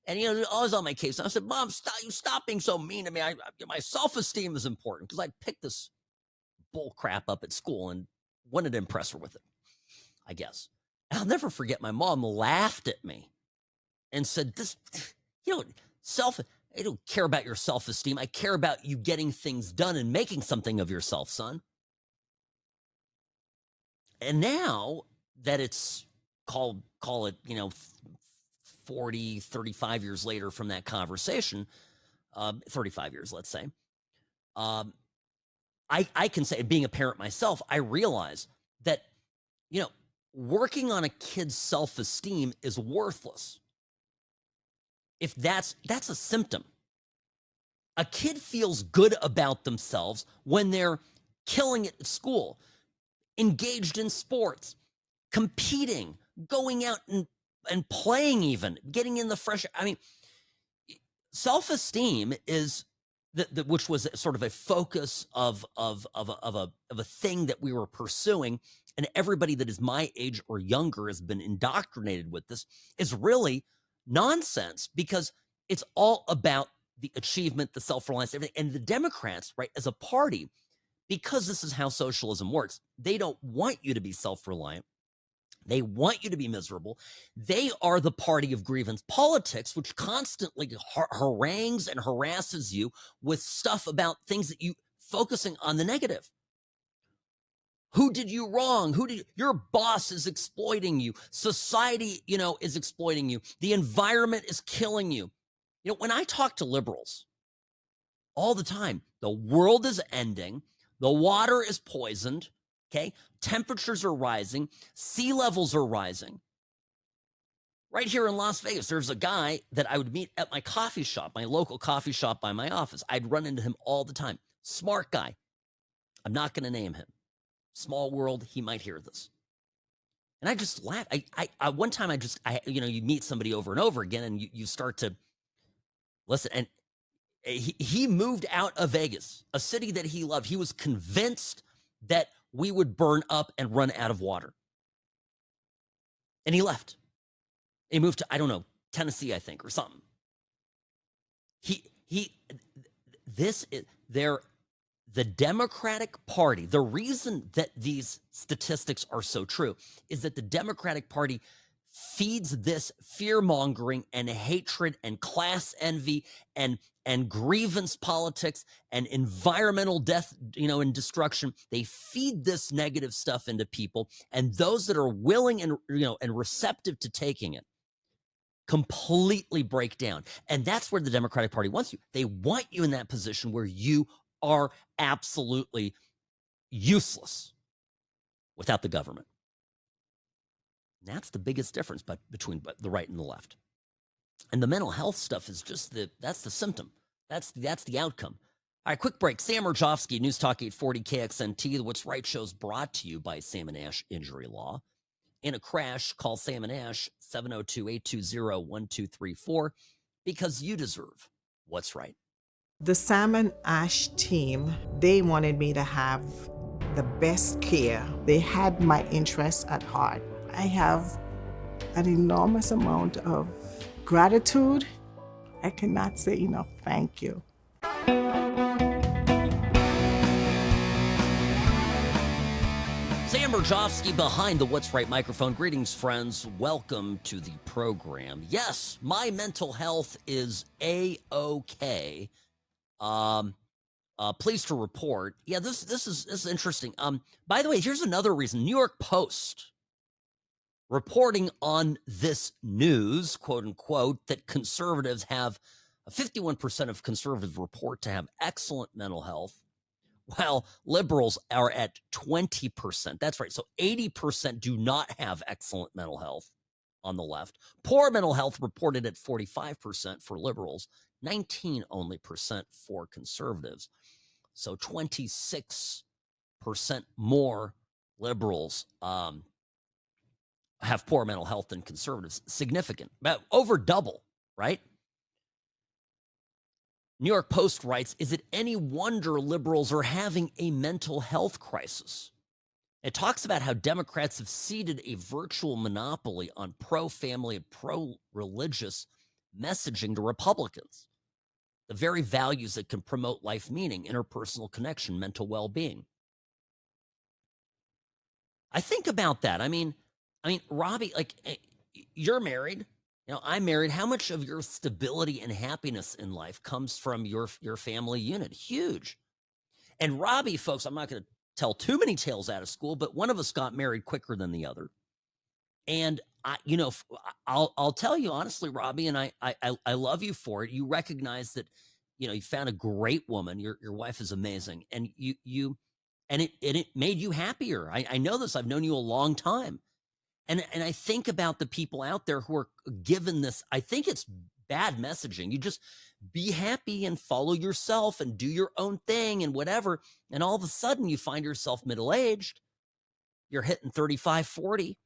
And, always on my case. And I said, Mom, stop being so mean to me. My self-esteem is important, because I picked this bull crap up at school and wanted to impress her with it, I guess. And I'll never forget, my mom laughed at me and said, I don't care about your self-esteem. I care about you getting things done and making something of yourself, son. And now that it's call it, 40, 35 years later from that conversation, 35 years, let's say, I can say, being a parent myself, I realize that, working on a kid's self-esteem is worthless. If that's a symptom. A kid feels good about themselves when they're killing it at school, engaged in sports, competing, going out and playing, even getting in the fresh. I mean, self-esteem is which was sort of a focus of a thing that we were pursuing, and everybody that is my age or younger has been indoctrinated with this, is really nonsense, because it's all about the achievement, the self-reliance, everything. And the Democrats, right, as a party, because this is how socialism works, they don't want you to be self-reliant. They want you to be miserable. They are the party of grievance politics, which constantly harangues and harasses you with stuff about things that you focusing on the negative. Who did you wrong? Your boss is exploiting you. Society, is exploiting you. The environment is killing you. When I talk to liberals all the time, the world is ending. The water is poisoned. Okay. Temperatures are rising. Sea levels are rising. Right here in Las Vegas, there's a guy that I would meet at my coffee shop, my local coffee shop by my office. I'd run into him all the time. Smart guy. I'm not going to name him. Small world. He might hear this. And I just laugh. I one time you meet somebody over and over again, and you start to listen. And he moved out of Vegas, a city that he loved. He was convinced that we would burn up and run out of water. And he left. He moved to, I don't know, Tennessee, I think, or something. The Democratic Party, the reason that these statistics are so true is that the Democratic Party feeds this fear-mongering and hatred and class envy and grievance politics and environmental death, and destruction. They feed this negative stuff into people, and those that are willing and receptive to taking it completely break down. And that's where the Democratic Party wants you. They want you in that position where you are absolutely useless without the government. And that's the biggest difference between the right and the left. And the mental health stuff is just that's the symptom. That's the outcome. All right, quick break. Sam Mirejovsky, News Talk 840 KXNT. The What's Right show is brought to you by Sam and Ash Injury Law. In a crash, call Sam and Ash 702-820-1234 because you deserve what's right. The Sam and Ash team, they wanted me to have the best care. They had my interests at heart. I have an enormous amount of gratitude. I cannot say enough thank you. Sam Mirejovsky behind the What's Right microphone. Greetings, friends. Welcome to the program. Yes, my mental health is A-OK. pleased to report. Yeah, this is interesting. By the way, here's another reason. New York Post reporting on this news, quote unquote, that conservatives have 51% of conservatives report to have excellent mental health, while liberals are at 20%. That's right. So 80% do not have excellent mental health on the left. Poor mental health reported at 45% for liberals, 19 only percent for conservatives. So 26% more liberals have poor mental health than conservatives. Significant, about over double, right? New York Post writes, is it any wonder liberals are having a mental health crisis? It talks about how Democrats have ceded a virtual monopoly on pro-family and pro-religious messaging to Republicans, the very values that can promote life meaning, interpersonal connection, mental well-being. I think about that. I mean, Robbie, like, you're married. You know, I'm married. How much of your stability and happiness in life comes from your family unit? Huge. And Robbie, folks, I'm not going to tell too many tales out of school, but one of us got married quicker than the other. And I'll tell you honestly, Robbie, and I love you for it. You recognize that, you know, you found a great woman. Your wife is amazing, and it made you happier. I know this. I've known you a long time. And I think about the people out there who are given this. I think it's bad messaging. You just be happy and follow yourself and do your own thing and whatever. And all of a sudden you find yourself middle-aged. You're hitting 35, 40.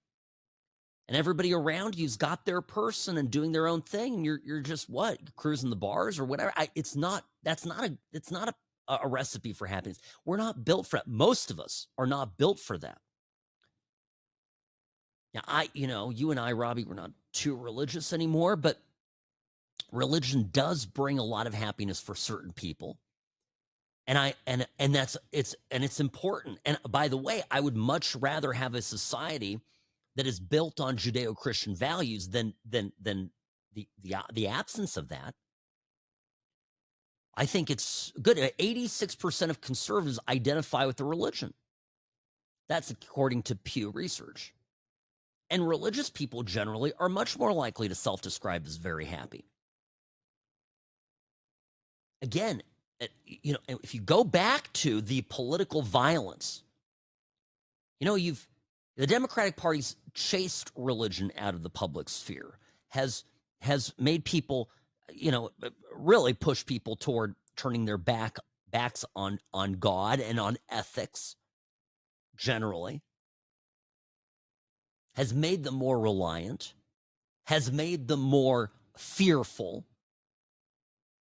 And everybody around you's got their person and doing their own thing. And you're just what? You're cruising the bars or whatever. It's not a recipe for happiness. We're not built for that. Most of us are not built for that. Now, you and I, Robbie, we're not too religious anymore, but religion does bring a lot of happiness for certain people. And it's important. And by the way, I would much rather have a society that is built on Judeo-Christian values than the absence of that. I think it's good. 86% of conservatives identify with the religion. That's according to Pew Research. And religious people generally are much more likely to self-describe as very happy. Again, if you go back to the political violence, the Democratic Party's chased religion out of the public sphere, has made people, really push people toward turning their backs on God and on ethics generally. Has made them more reliant, has made them more fearful.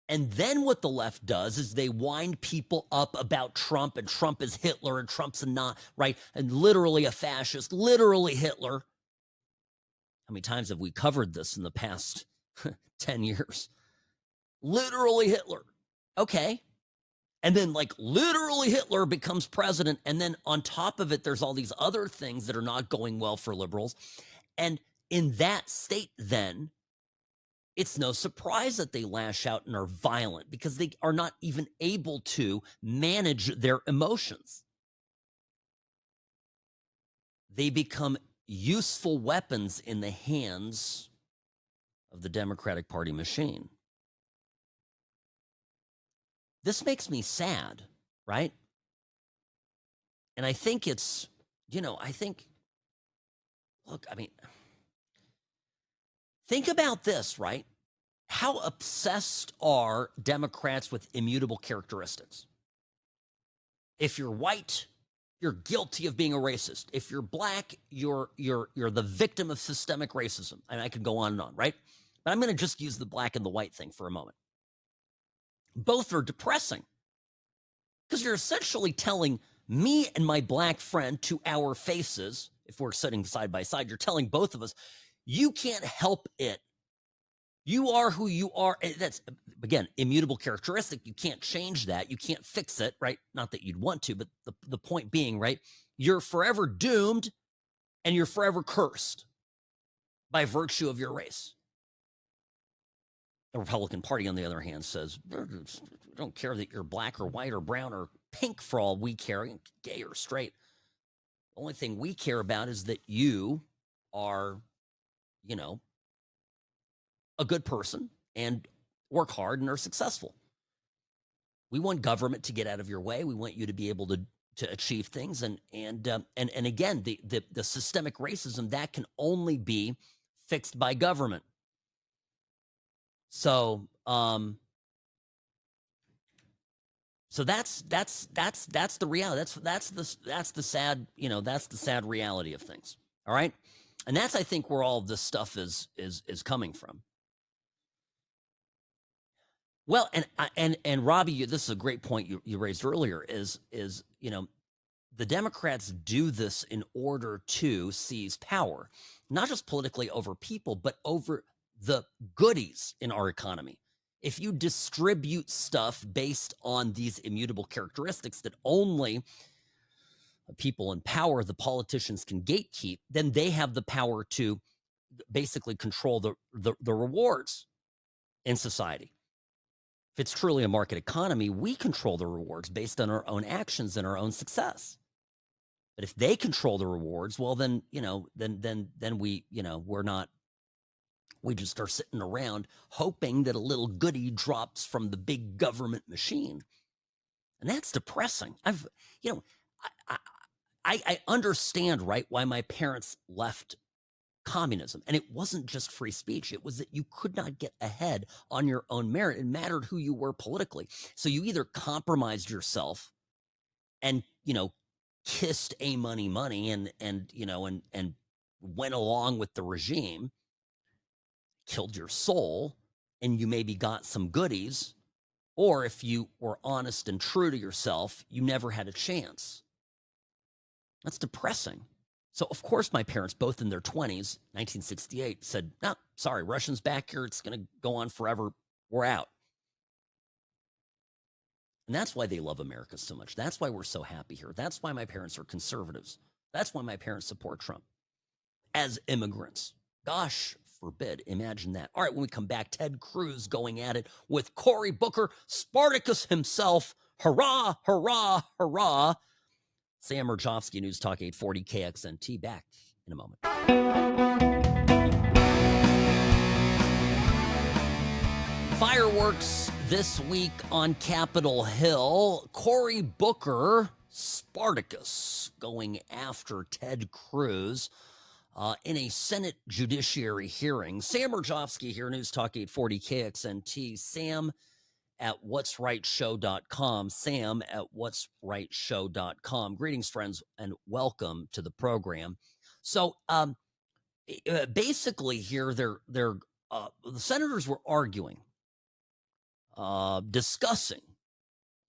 And then what the left does is they wind people up about Trump, and Trump is Hitler, and Trump's right, and literally a fascist, literally Hitler. How many times have we covered this in the past 10 years? Literally Hitler. Okay. And then, literally Hitler becomes president. And then on top of it, there's all these other things that are not going well for liberals. And in that state, then, it's no surprise that they lash out and are violent, because they are not even able to manage their emotions. They become useful weapons in the hands of the Democratic Party machine. This makes me sad, right? And I think it's, think about this, right? How obsessed are Democrats with immutable characteristics? If you're white, you're guilty of being a racist. If you're black, you're the victim of systemic racism. And I could go on and on, right? But I'm going to just use the black and the white thing for a moment. Both are depressing, because you're essentially telling me and my black friend to our faces, if we're sitting side by side, you're telling both of us, you can't help it. You are who you are. That's, again, immutable characteristic. You can't change that. You can't fix it, right? Not that you'd want to, but the point being, right? You're forever doomed, and you're forever cursed by virtue of your race. The Republican Party, on the other hand, says, we don't care that you're black or white or brown or pink for all we care, gay or straight. The only thing we care about is that you are, you know, a good person and work hard and are successful. We want government to get out of your way. We want you to be able to achieve things. And again, the systemic racism, that can only be fixed by government. So that's the reality. That's the sad, you know, that's the sad reality of things. All right. And that's, I think, where all of this stuff is coming from. Well, and Robbie, this is a great point you raised earlier, is, you know, the Democrats do this in order to seize power, not just politically over people, but over the goodies in our economy. If you distribute stuff based on these immutable characteristics that only people in power, the politicians, can gatekeep, then they have the power to basically control the rewards in society. If it's truly a market economy, we control the rewards based on our own actions and our own success. But if they control the rewards, well, then, you know, then we, you know, we just are sitting around hoping that a little goodie drops from the big government machine. And that's depressing. I understand, right, why my parents left communism. And it wasn't just free speech. It was that you could not get ahead on your own merit. It mattered who you were politically. So you either compromised yourself and, you know, kissed money and you know, and went along with the regime, killed your soul, and you maybe got some goodies, or if you were honest and true to yourself, you never had a chance. That's depressing. So, of course, my parents, both in their 20s, 1968, said, no, sorry, Russians back here. It's going to go on forever. We're out. And that's why they love America so much. That's why we're so happy here. That's why my parents are conservatives. That's why my parents support Trump as immigrants. Gosh forbid. Imagine that. All right, when we come back, Ted Cruz going at it with Cory Booker, Spartacus himself. Hurrah, hurrah, hurrah. Sam Mirejovsky, News Talk 840 KXNT, back in a moment. Fireworks this week on Capitol Hill. Cory Booker, Spartacus, going after Ted Cruz in a Senate judiciary hearing. Sam Mirejovsky here, News Talk 840 KXNT. Sam at whatsrightshow.com, Sam at whatsrightshow.com. Greetings, friends, and welcome to the program. So basically here, the senators were arguing, discussing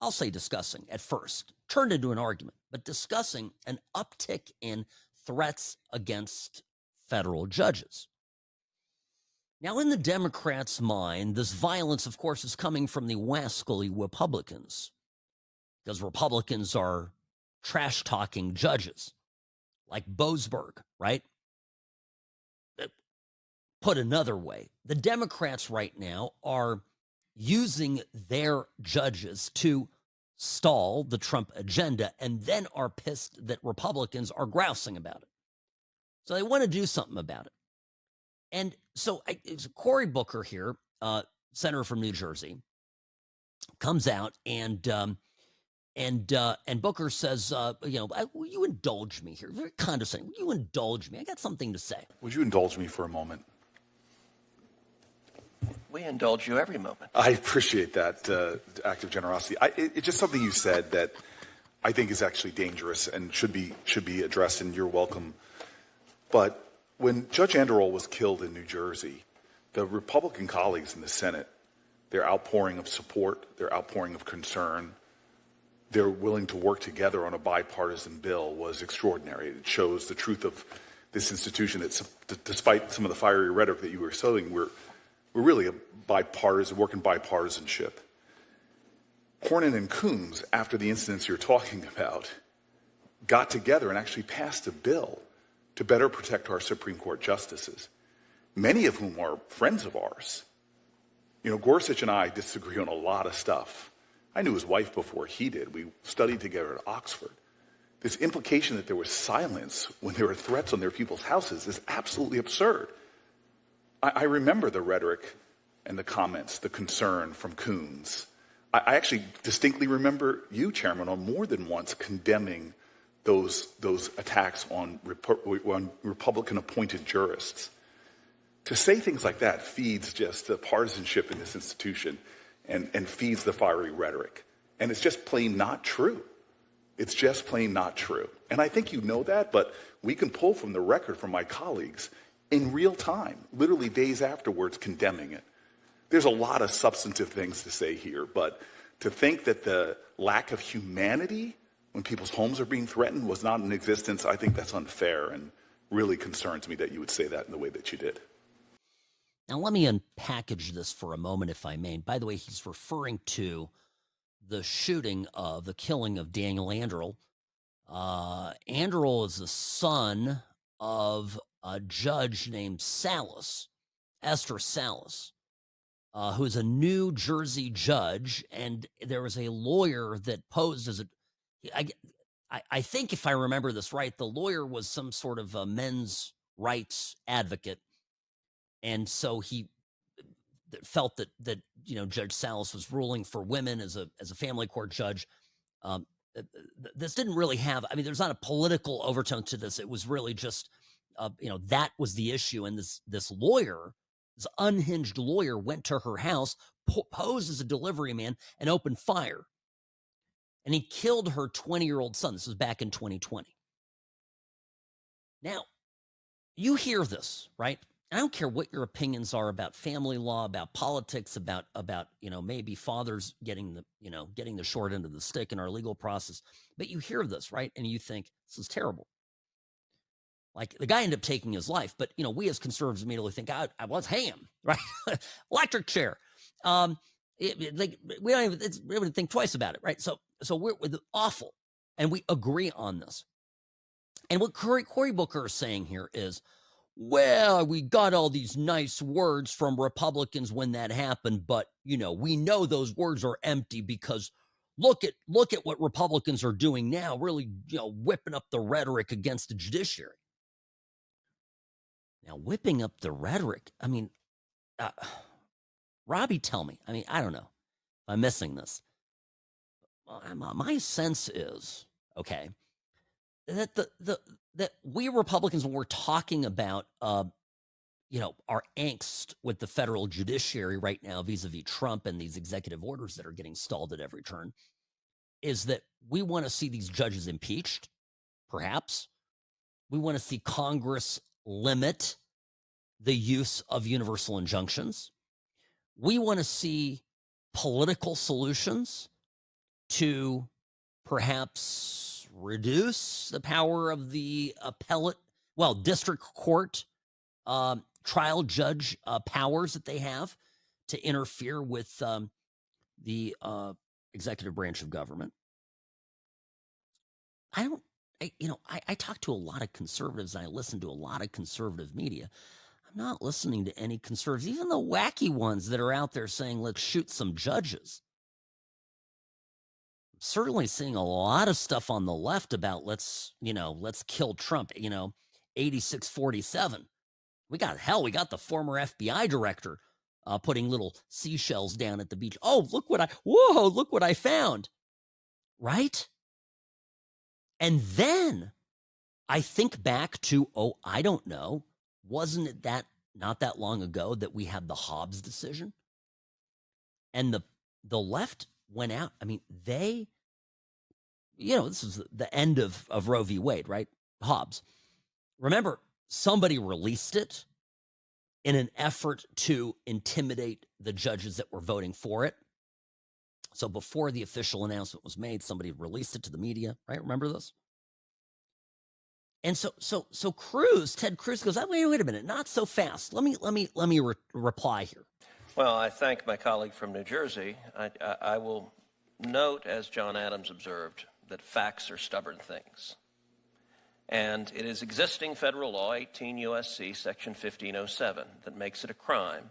at first, turned into an argument, but discussing an uptick in threats against federal judges. Now, in the Democrats' mind, this violence, of course, is coming from the wascally Republicans, because Republicans are trash-talking judges, like Boasberg, right? Put another way, the Democrats right now are using their judges to stall the Trump agenda, and then are pissed that Republicans are grousing about it. So they want to do something about it. And so Cory Booker here, senator from New Jersey, comes out and Booker says, will you indulge me here? Very condescending. Will you indulge me? I got something to say. Would you indulge me for a moment? We indulge you every moment. I appreciate that act of generosity. It's just something you said that I think is actually dangerous and should be addressed, and you're welcome. But when Judge Anderol was killed in New Jersey, the Republican colleagues in the Senate, their outpouring of support, their outpouring of concern, they're willing to work together on a bipartisan bill was extraordinary. It shows the truth of this institution. It's, despite some of the fiery rhetoric that you were sowing, we're really a bipartisan, working bipartisanship. Cornyn and Coons, after the incidents you're talking about, got together and actually passed a bill to better protect our Supreme Court justices, many of whom are friends of ours. You know, Gorsuch and I disagree on a lot of stuff. I knew his wife before he did. We studied together at Oxford. This implication that there was silence when there were threats on their people's houses is absolutely absurd. I remember the rhetoric and the comments, the concern from Coons. I actually distinctly remember you, Chairman, on more than once condemning those attacks on Republican-appointed jurists. To say things like that feeds just the partisanship in this institution and feeds the fiery rhetoric. And it's just plain not true. It's just plain not true. And I think you know that, but we can pull from the record from my colleagues in real time, literally days afterwards, condemning it. There's a lot of substantive things to say here, but to think that the lack of humanity when people's homes are being threatened was not in existence, I think that's unfair and really concerns me that you would say that in the way that you did. Now, let me unpackage this for a moment, if I may. And by the way, he's referring to the killing of Daniel Anderl. Anderl is the son of a judge named Salas, Esther Salas, who is a New Jersey judge. And there was a lawyer that posed as I think if I remember this right, the lawyer was some sort of a men's rights advocate. And so he felt that Judge Salas was ruling for women as a family court judge. This didn't really have, there's not a political overtone to this. It was really just, that was the issue. And this lawyer, this unhinged lawyer, went to her house, posed as a delivery man, and opened fire. And he killed her 20-year-old son. This was back in 2020. Now, you hear this, right? I don't care what your opinions are about family law, about politics, about maybe fathers getting the short end of the stick in our legal process. But you hear this, right? And you think, this is terrible. Like, the guy ended up taking his life, but we as conservatives immediately think, I was ham, right? Electric chair. We don't even think twice about it, right? So we're awful, and we agree on this. And what Cory Booker is saying here is, well, we got all these nice words from Republicans when that happened, but we know those words are empty because look at what Republicans are doing now, really whipping up the rhetoric against the judiciary. Now, whipping up the rhetoric, Robbie, tell me. I don't know if I'm missing this. My sense is, okay, that that we Republicans, when we're talking about, our angst with the federal judiciary right now vis-a-vis Trump and these executive orders that are getting stalled at every turn, is that we want to see these judges impeached, perhaps. We want to see Congress limit the use of universal injunctions. We want to see political solutions to perhaps reduce the power of the district court trial judge powers that they have to interfere with the executive branch of government. I talk to a lot of conservatives and I listen to a lot of conservative media. I'm not listening to any conservatives, even the wacky ones that are out there saying, let's shoot some judges. I'm certainly seeing a lot of stuff on the left about let's kill Trump, 86-47. We got the former FBI director putting little seashells down at the beach. Oh, look what I found. Right? And then I think back to, I don't know, wasn't it that not that long ago that we had the Hobbs decision? And the left went out. They, this is the end of Roe v. Wade, right? Hobbs. Remember, somebody released it in an effort to intimidate the judges that were voting for it. So before the official announcement was made, somebody released it to the media, right? Remember this? And so Cruz, Ted Cruz goes, wait a minute, not so fast. Let me reply here. Well, I thank my colleague from New Jersey. I will note, as John Adams observed, that facts are stubborn things. And it is existing federal law, 18 U.S.C. section 1507, that makes it a crime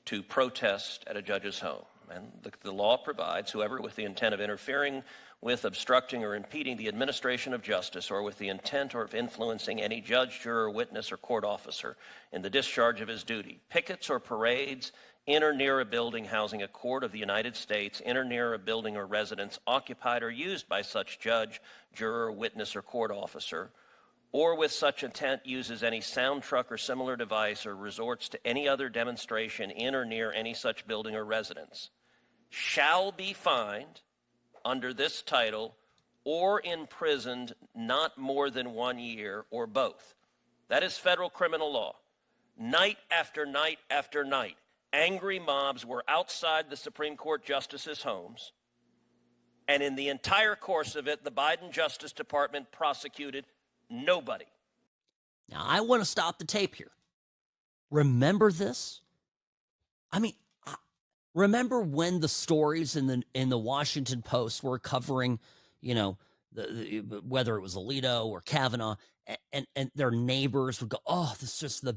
to protest at a judge's home. And the law provides whoever with the intent of interfering with, obstructing, or impeding the administration of justice, or with the intent or of influencing any judge, juror, witness, or court officer in the discharge of his duty, pickets or parades in or near a building housing a court of the United States, in or near a building or residence occupied or used by such judge, juror, witness, or court officer, or with such intent uses any sound truck or similar device, or resorts to any other demonstration in or near any such building or residence, shall be fined under this title or imprisoned not more than 1 year, or both. That is federal criminal law. Night after night after night, angry mobs were outside the Supreme Court justices' homes, and in the entire course of it, the Biden Justice Department prosecuted nobody. Now, I want to stop the tape here. Remember this? I mean, remember when the stories in the Washington Post were covering, whether it was Alito or Kavanaugh, and their neighbors would go, "Oh, this is just the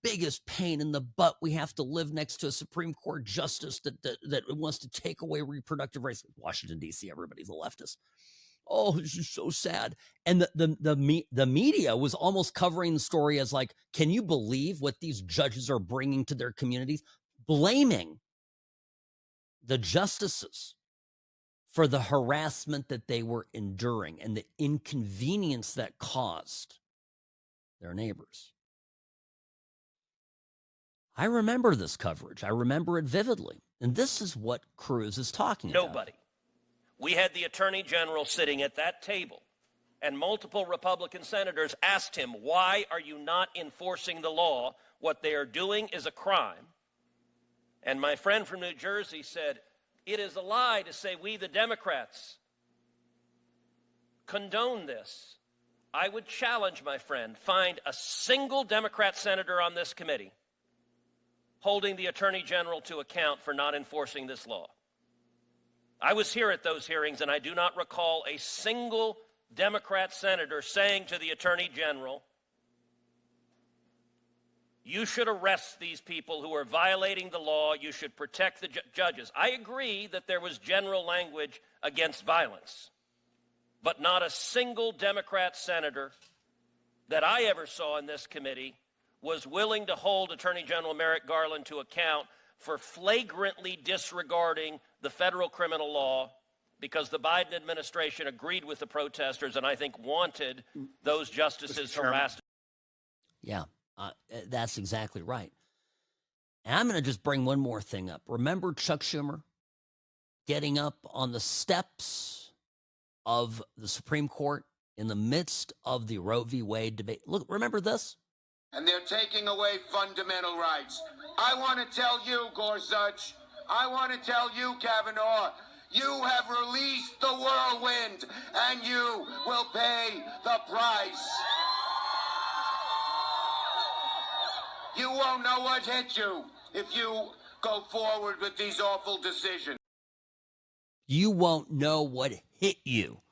biggest pain in the butt. We have to live next to a Supreme Court justice that wants to take away reproductive rights." Washington, D.C., everybody's a leftist. Oh, this is so sad. And the media was almost covering the story as like, can you believe what these judges are bringing to their communities? Blaming the justices for the harassment that they were enduring and the inconvenience that caused their neighbors. I remember this coverage. I remember it vividly. And this is what Cruz is talking about. Nobody. We had the Attorney General sitting at that table, and multiple Republican senators asked him, "Why are you not enforcing the law? What they are doing is a crime." And my friend from New Jersey said, "It is a lie to say we, the Democrats, condone this." I would challenge my friend, find a single Democrat senator on this committee holding the Attorney General to account for not enforcing this law. I was here at those hearings, and I do not recall a single Democrat senator saying to the Attorney General, "You should arrest these people who are violating the law. You should protect the judges." I agree that there was general language against violence, but not a single Democrat senator that I ever saw in this committee was willing to hold Attorney General Merrick Garland to account for flagrantly disregarding the federal criminal law, because the Biden administration agreed with the protesters and I think wanted those justices harassed. Yeah. That's exactly right. And I'm going to just bring one more thing up. Remember Chuck Schumer getting up on the steps of the Supreme Court in the midst of the Roe v. Wade debate? Look, remember this? And they're taking away fundamental rights. I want to tell you, Gorsuch, I want to tell you, Kavanaugh, you have released the whirlwind, and you will pay the price. You won't know what hit you if you go forward with these awful decisions. You won't know what hit you.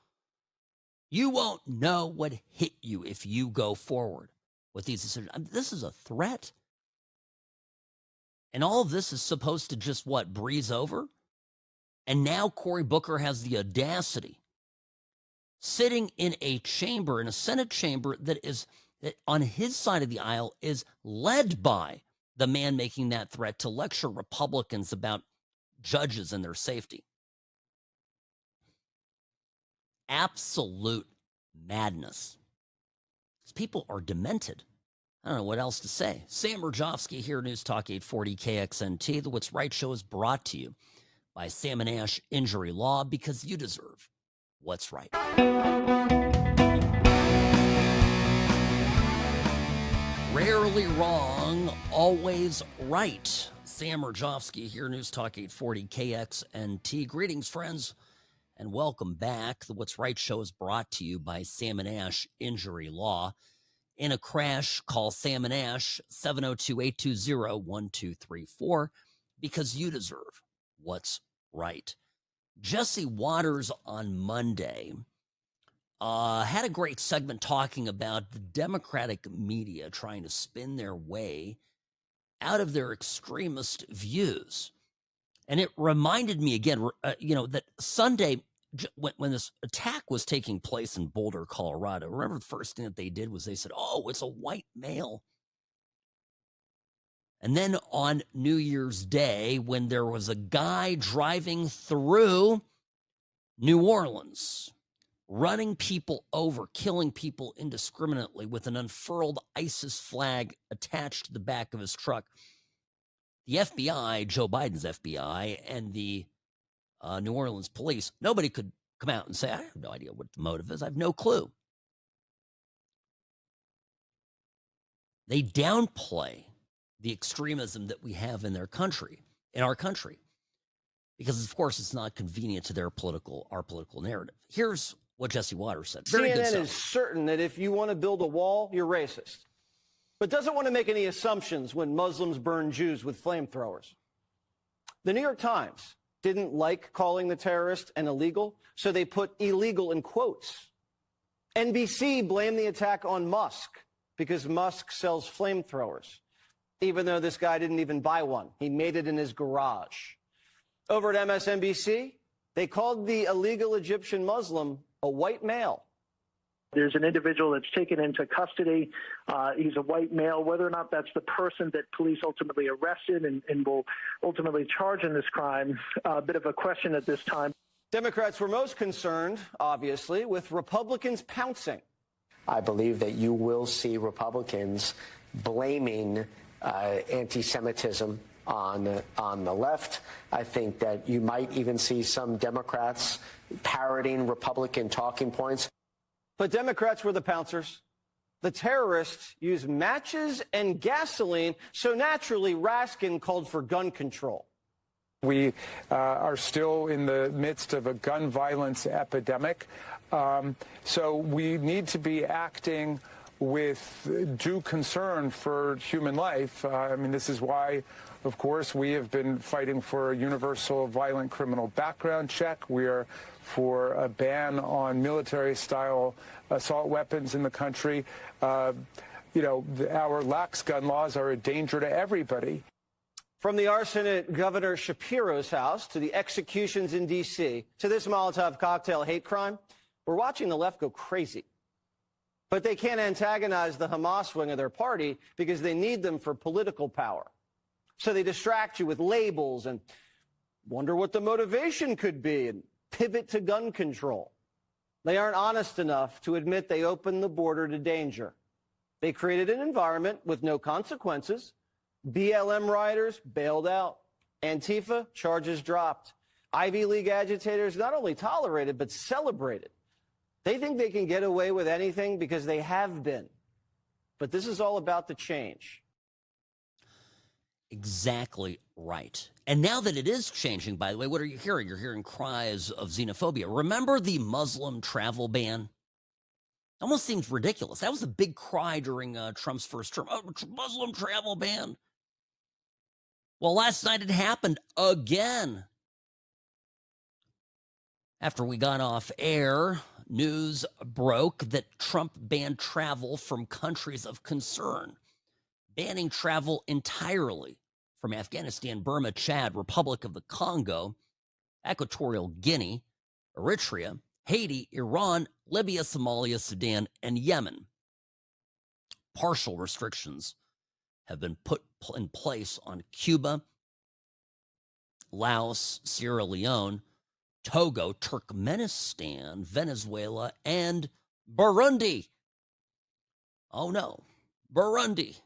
You won't know what hit you if you go forward with these decisions. I mean, this is a threat. And all of this is supposed to just, breeze over? And now Cory Booker has the audacity, sitting in a chamber, in a Senate chamber that is, on his side of the aisle, is led by the man making that threat, to lecture Republicans about judges and their safety. Absolute madness. These people are demented. I don't know what else to say. Sam Mirejovsky here, News Talk 840 KXNT. The What's Right show is brought to you by Sam & Ash Injury Law, because you deserve what's right. Rarely wrong, always right. Sam Mirejovsky here, News Talk 840 KXNT. Greetings, friends, and welcome back. The What's Right show is brought to you by Sam & Ash Injury Law. In a crash, call Sam & Ash, 702-820-1234, because you deserve what's right. Jesse Waters on Monday had a great segment talking about the Democratic media trying to spin their way out of their extremist views. And it reminded me again, that Sunday, when this attack was taking place in Boulder, Colorado, remember the first thing that they did was they said, oh, it's a white male. And then on New Year's Day, when there was a guy driving through New Orleans, running people over, killing people indiscriminately with an unfurled ISIS flag attached to the back of his truck, the FBI, Joe Biden's FBI, and the New Orleans police, nobody could come out and say, I have no idea what the motive is. I have no clue. They downplay the extremism that we have in our country, because of course it's not convenient to our political narrative. Here's what Jesse Waters said. Very good CNN stuff. is certain that if you want to build a wall, you're racist, but doesn't want to make any assumptions when Muslims burn Jews with flamethrowers. The New York Times didn't like calling the terrorist an illegal, so they put illegal in quotes. NBC blamed the attack on Musk because Musk sells flamethrowers, even though this guy didn't even buy one. He made it in his garage. Over at MSNBC, they called the illegal Egyptian Muslim a white male. There's an individual that's taken into custody. He's a white male. Whether or not that's the person that police ultimately arrested and will ultimately charge in this crime, a bit of a question at this time. Democrats were most concerned, obviously, with Republicans pouncing. I believe that you will see Republicans blaming anti-Semitism on the left. I think that you might even see some Democrats parroting Republican talking points. But Democrats were the pouncers. The terrorists used matches and gasoline, so naturally Raskin called for gun control. We are still in the midst of a gun violence epidemic, so we need to be acting with due concern for human life. This is why, of course, we have been fighting for a universal violent criminal background check. We are for a ban on military-style assault weapons in the country. Our lax gun laws are a danger to everybody. From the arson at Governor Shapiro's house to the executions in D.C. to this Molotov cocktail hate crime, we're watching the left go crazy. But they can't antagonize the Hamas wing of their party because they need them for political power. So they distract you with labels and wonder what the motivation could be and pivot to gun control. They aren't honest enough to admit they opened the border to danger. They created an environment with no consequences. BLM rioters bailed out. Antifa charges dropped. Ivy League agitators not only tolerated but celebrated. They think they can get away with anything because they have been. But this is all about the change. Exactly right. And now that it is changing, by the way, what are you hearing? You're hearing cries of xenophobia. Remember the Muslim travel ban? Almost seems ridiculous. That was a big cry during Trump's first term. Oh, Muslim travel ban. Well, last night it happened again. After we got off air, news broke that Trump banned travel from countries of concern, banning travel entirely from Afghanistan, Burma, Chad, Republic of the Congo, Equatorial Guinea, Eritrea, Haiti, Iran, Libya, Somalia, Sudan, and Yemen. Partial restrictions have been put in place on Cuba, Laos, Sierra Leone, Togo, Turkmenistan, Venezuela, and Burundi. Oh no, Burundi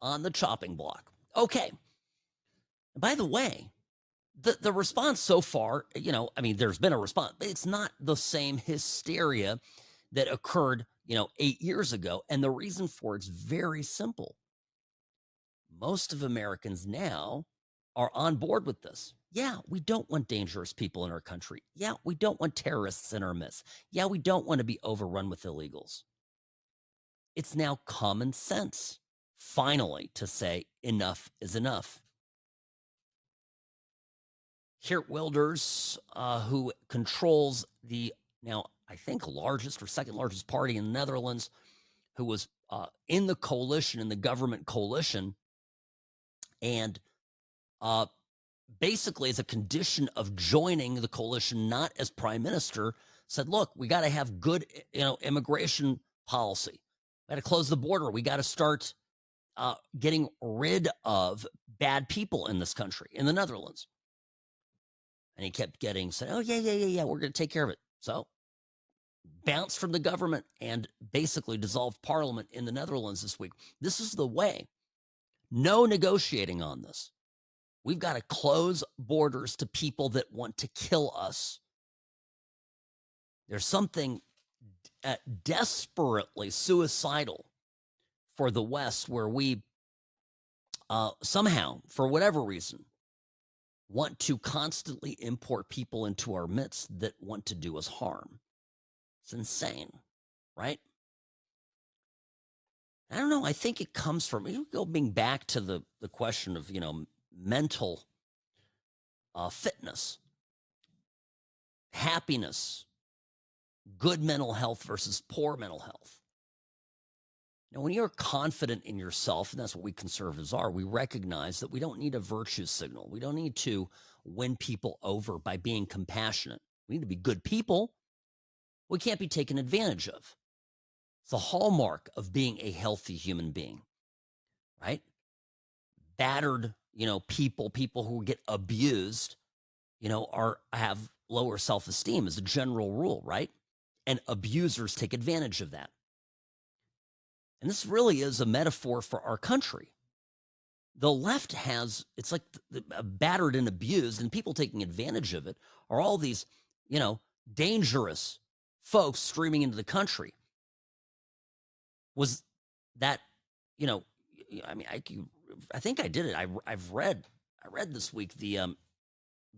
on the chopping block. Okay. By the way, the response so far, there's been a response, but it's not the same hysteria that occurred, 8 years ago. And the reason for it's very simple. Most of Americans now are on board with this. Yeah, we don't want dangerous people in our country. Yeah, we don't want terrorists in our midst. Yeah, we don't want to be overrun with illegals. It's now common sense, finally, to say enough is enough. Geert Wilders, who controls the now, I think, largest or second largest party in the Netherlands, who was in the coalition, in the government coalition, And basically, as a condition of joining the coalition, not as prime minister, said, look, we got to have good, immigration policy. We got to close the border. We got to start getting rid of bad people in this country, in the Netherlands. And he kept saying, oh, yeah, we're going to take care of it. So bounced from the government and basically dissolved parliament in the Netherlands this week. This is the way. No negotiating on this. We've got to close borders to people that want to kill us. There's something desperately suicidal for the West where we somehow, for whatever reason, want to constantly import people into our midst that want to do us harm. It's insane, right? I don't know. I think it comes from, going back to the question of, mental fitness, happiness, good mental health versus poor mental health. Now, when you're confident in yourself, and that's what we conservatives are, we recognize that we don't need a virtue signal. We don't need to win people over by being compassionate. We need to be good people. We can't be taken advantage of. It's the hallmark of being a healthy human being, right? Battered, people who get abused, have lower self-esteem as a general rule, right? And abusers take advantage of that. And this really is a metaphor for our country. The left has, it's like battered and abused, and people taking advantage of it are all these, dangerous folks streaming into the country. Was that, I think I did it. I read this week the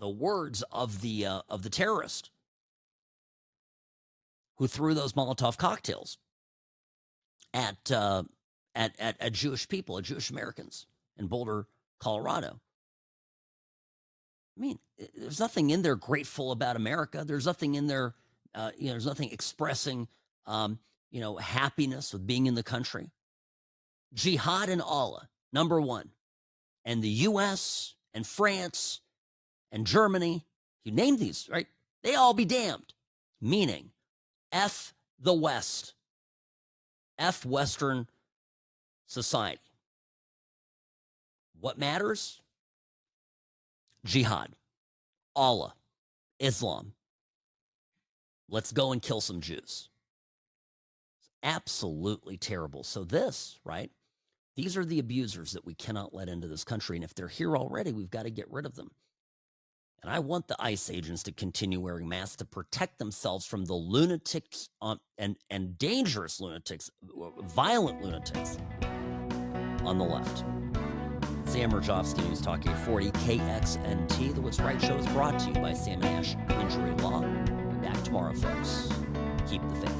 words of the terrorist who threw those Molotov cocktails at Jewish people, at Jewish Americans in Boulder, Colorado. I mean, there's nothing in there grateful about America. There's nothing in there, there's nothing expressing, happiness with being in the country. Jihad and Allah, number one. And the U.S. and France and Germany, you name these, right? They all be damned. Meaning, F the West. F Western society. What matters? Jihad, Allah, Islam. Let's go and kill some Jews. It's absolutely terrible. So this, right? These are the abusers that we cannot let into this country. And if they're here already, we've got to get rid of them. And I want the ICE agents to continue wearing masks to protect themselves from the lunatics and dangerous lunatics, violent lunatics on the left. Sam Mirejovsky, News Talk 840 KXNT. The What's Right Show is brought to you by Sam and Ash Injury Law. Be back tomorrow, folks. Keep the faith.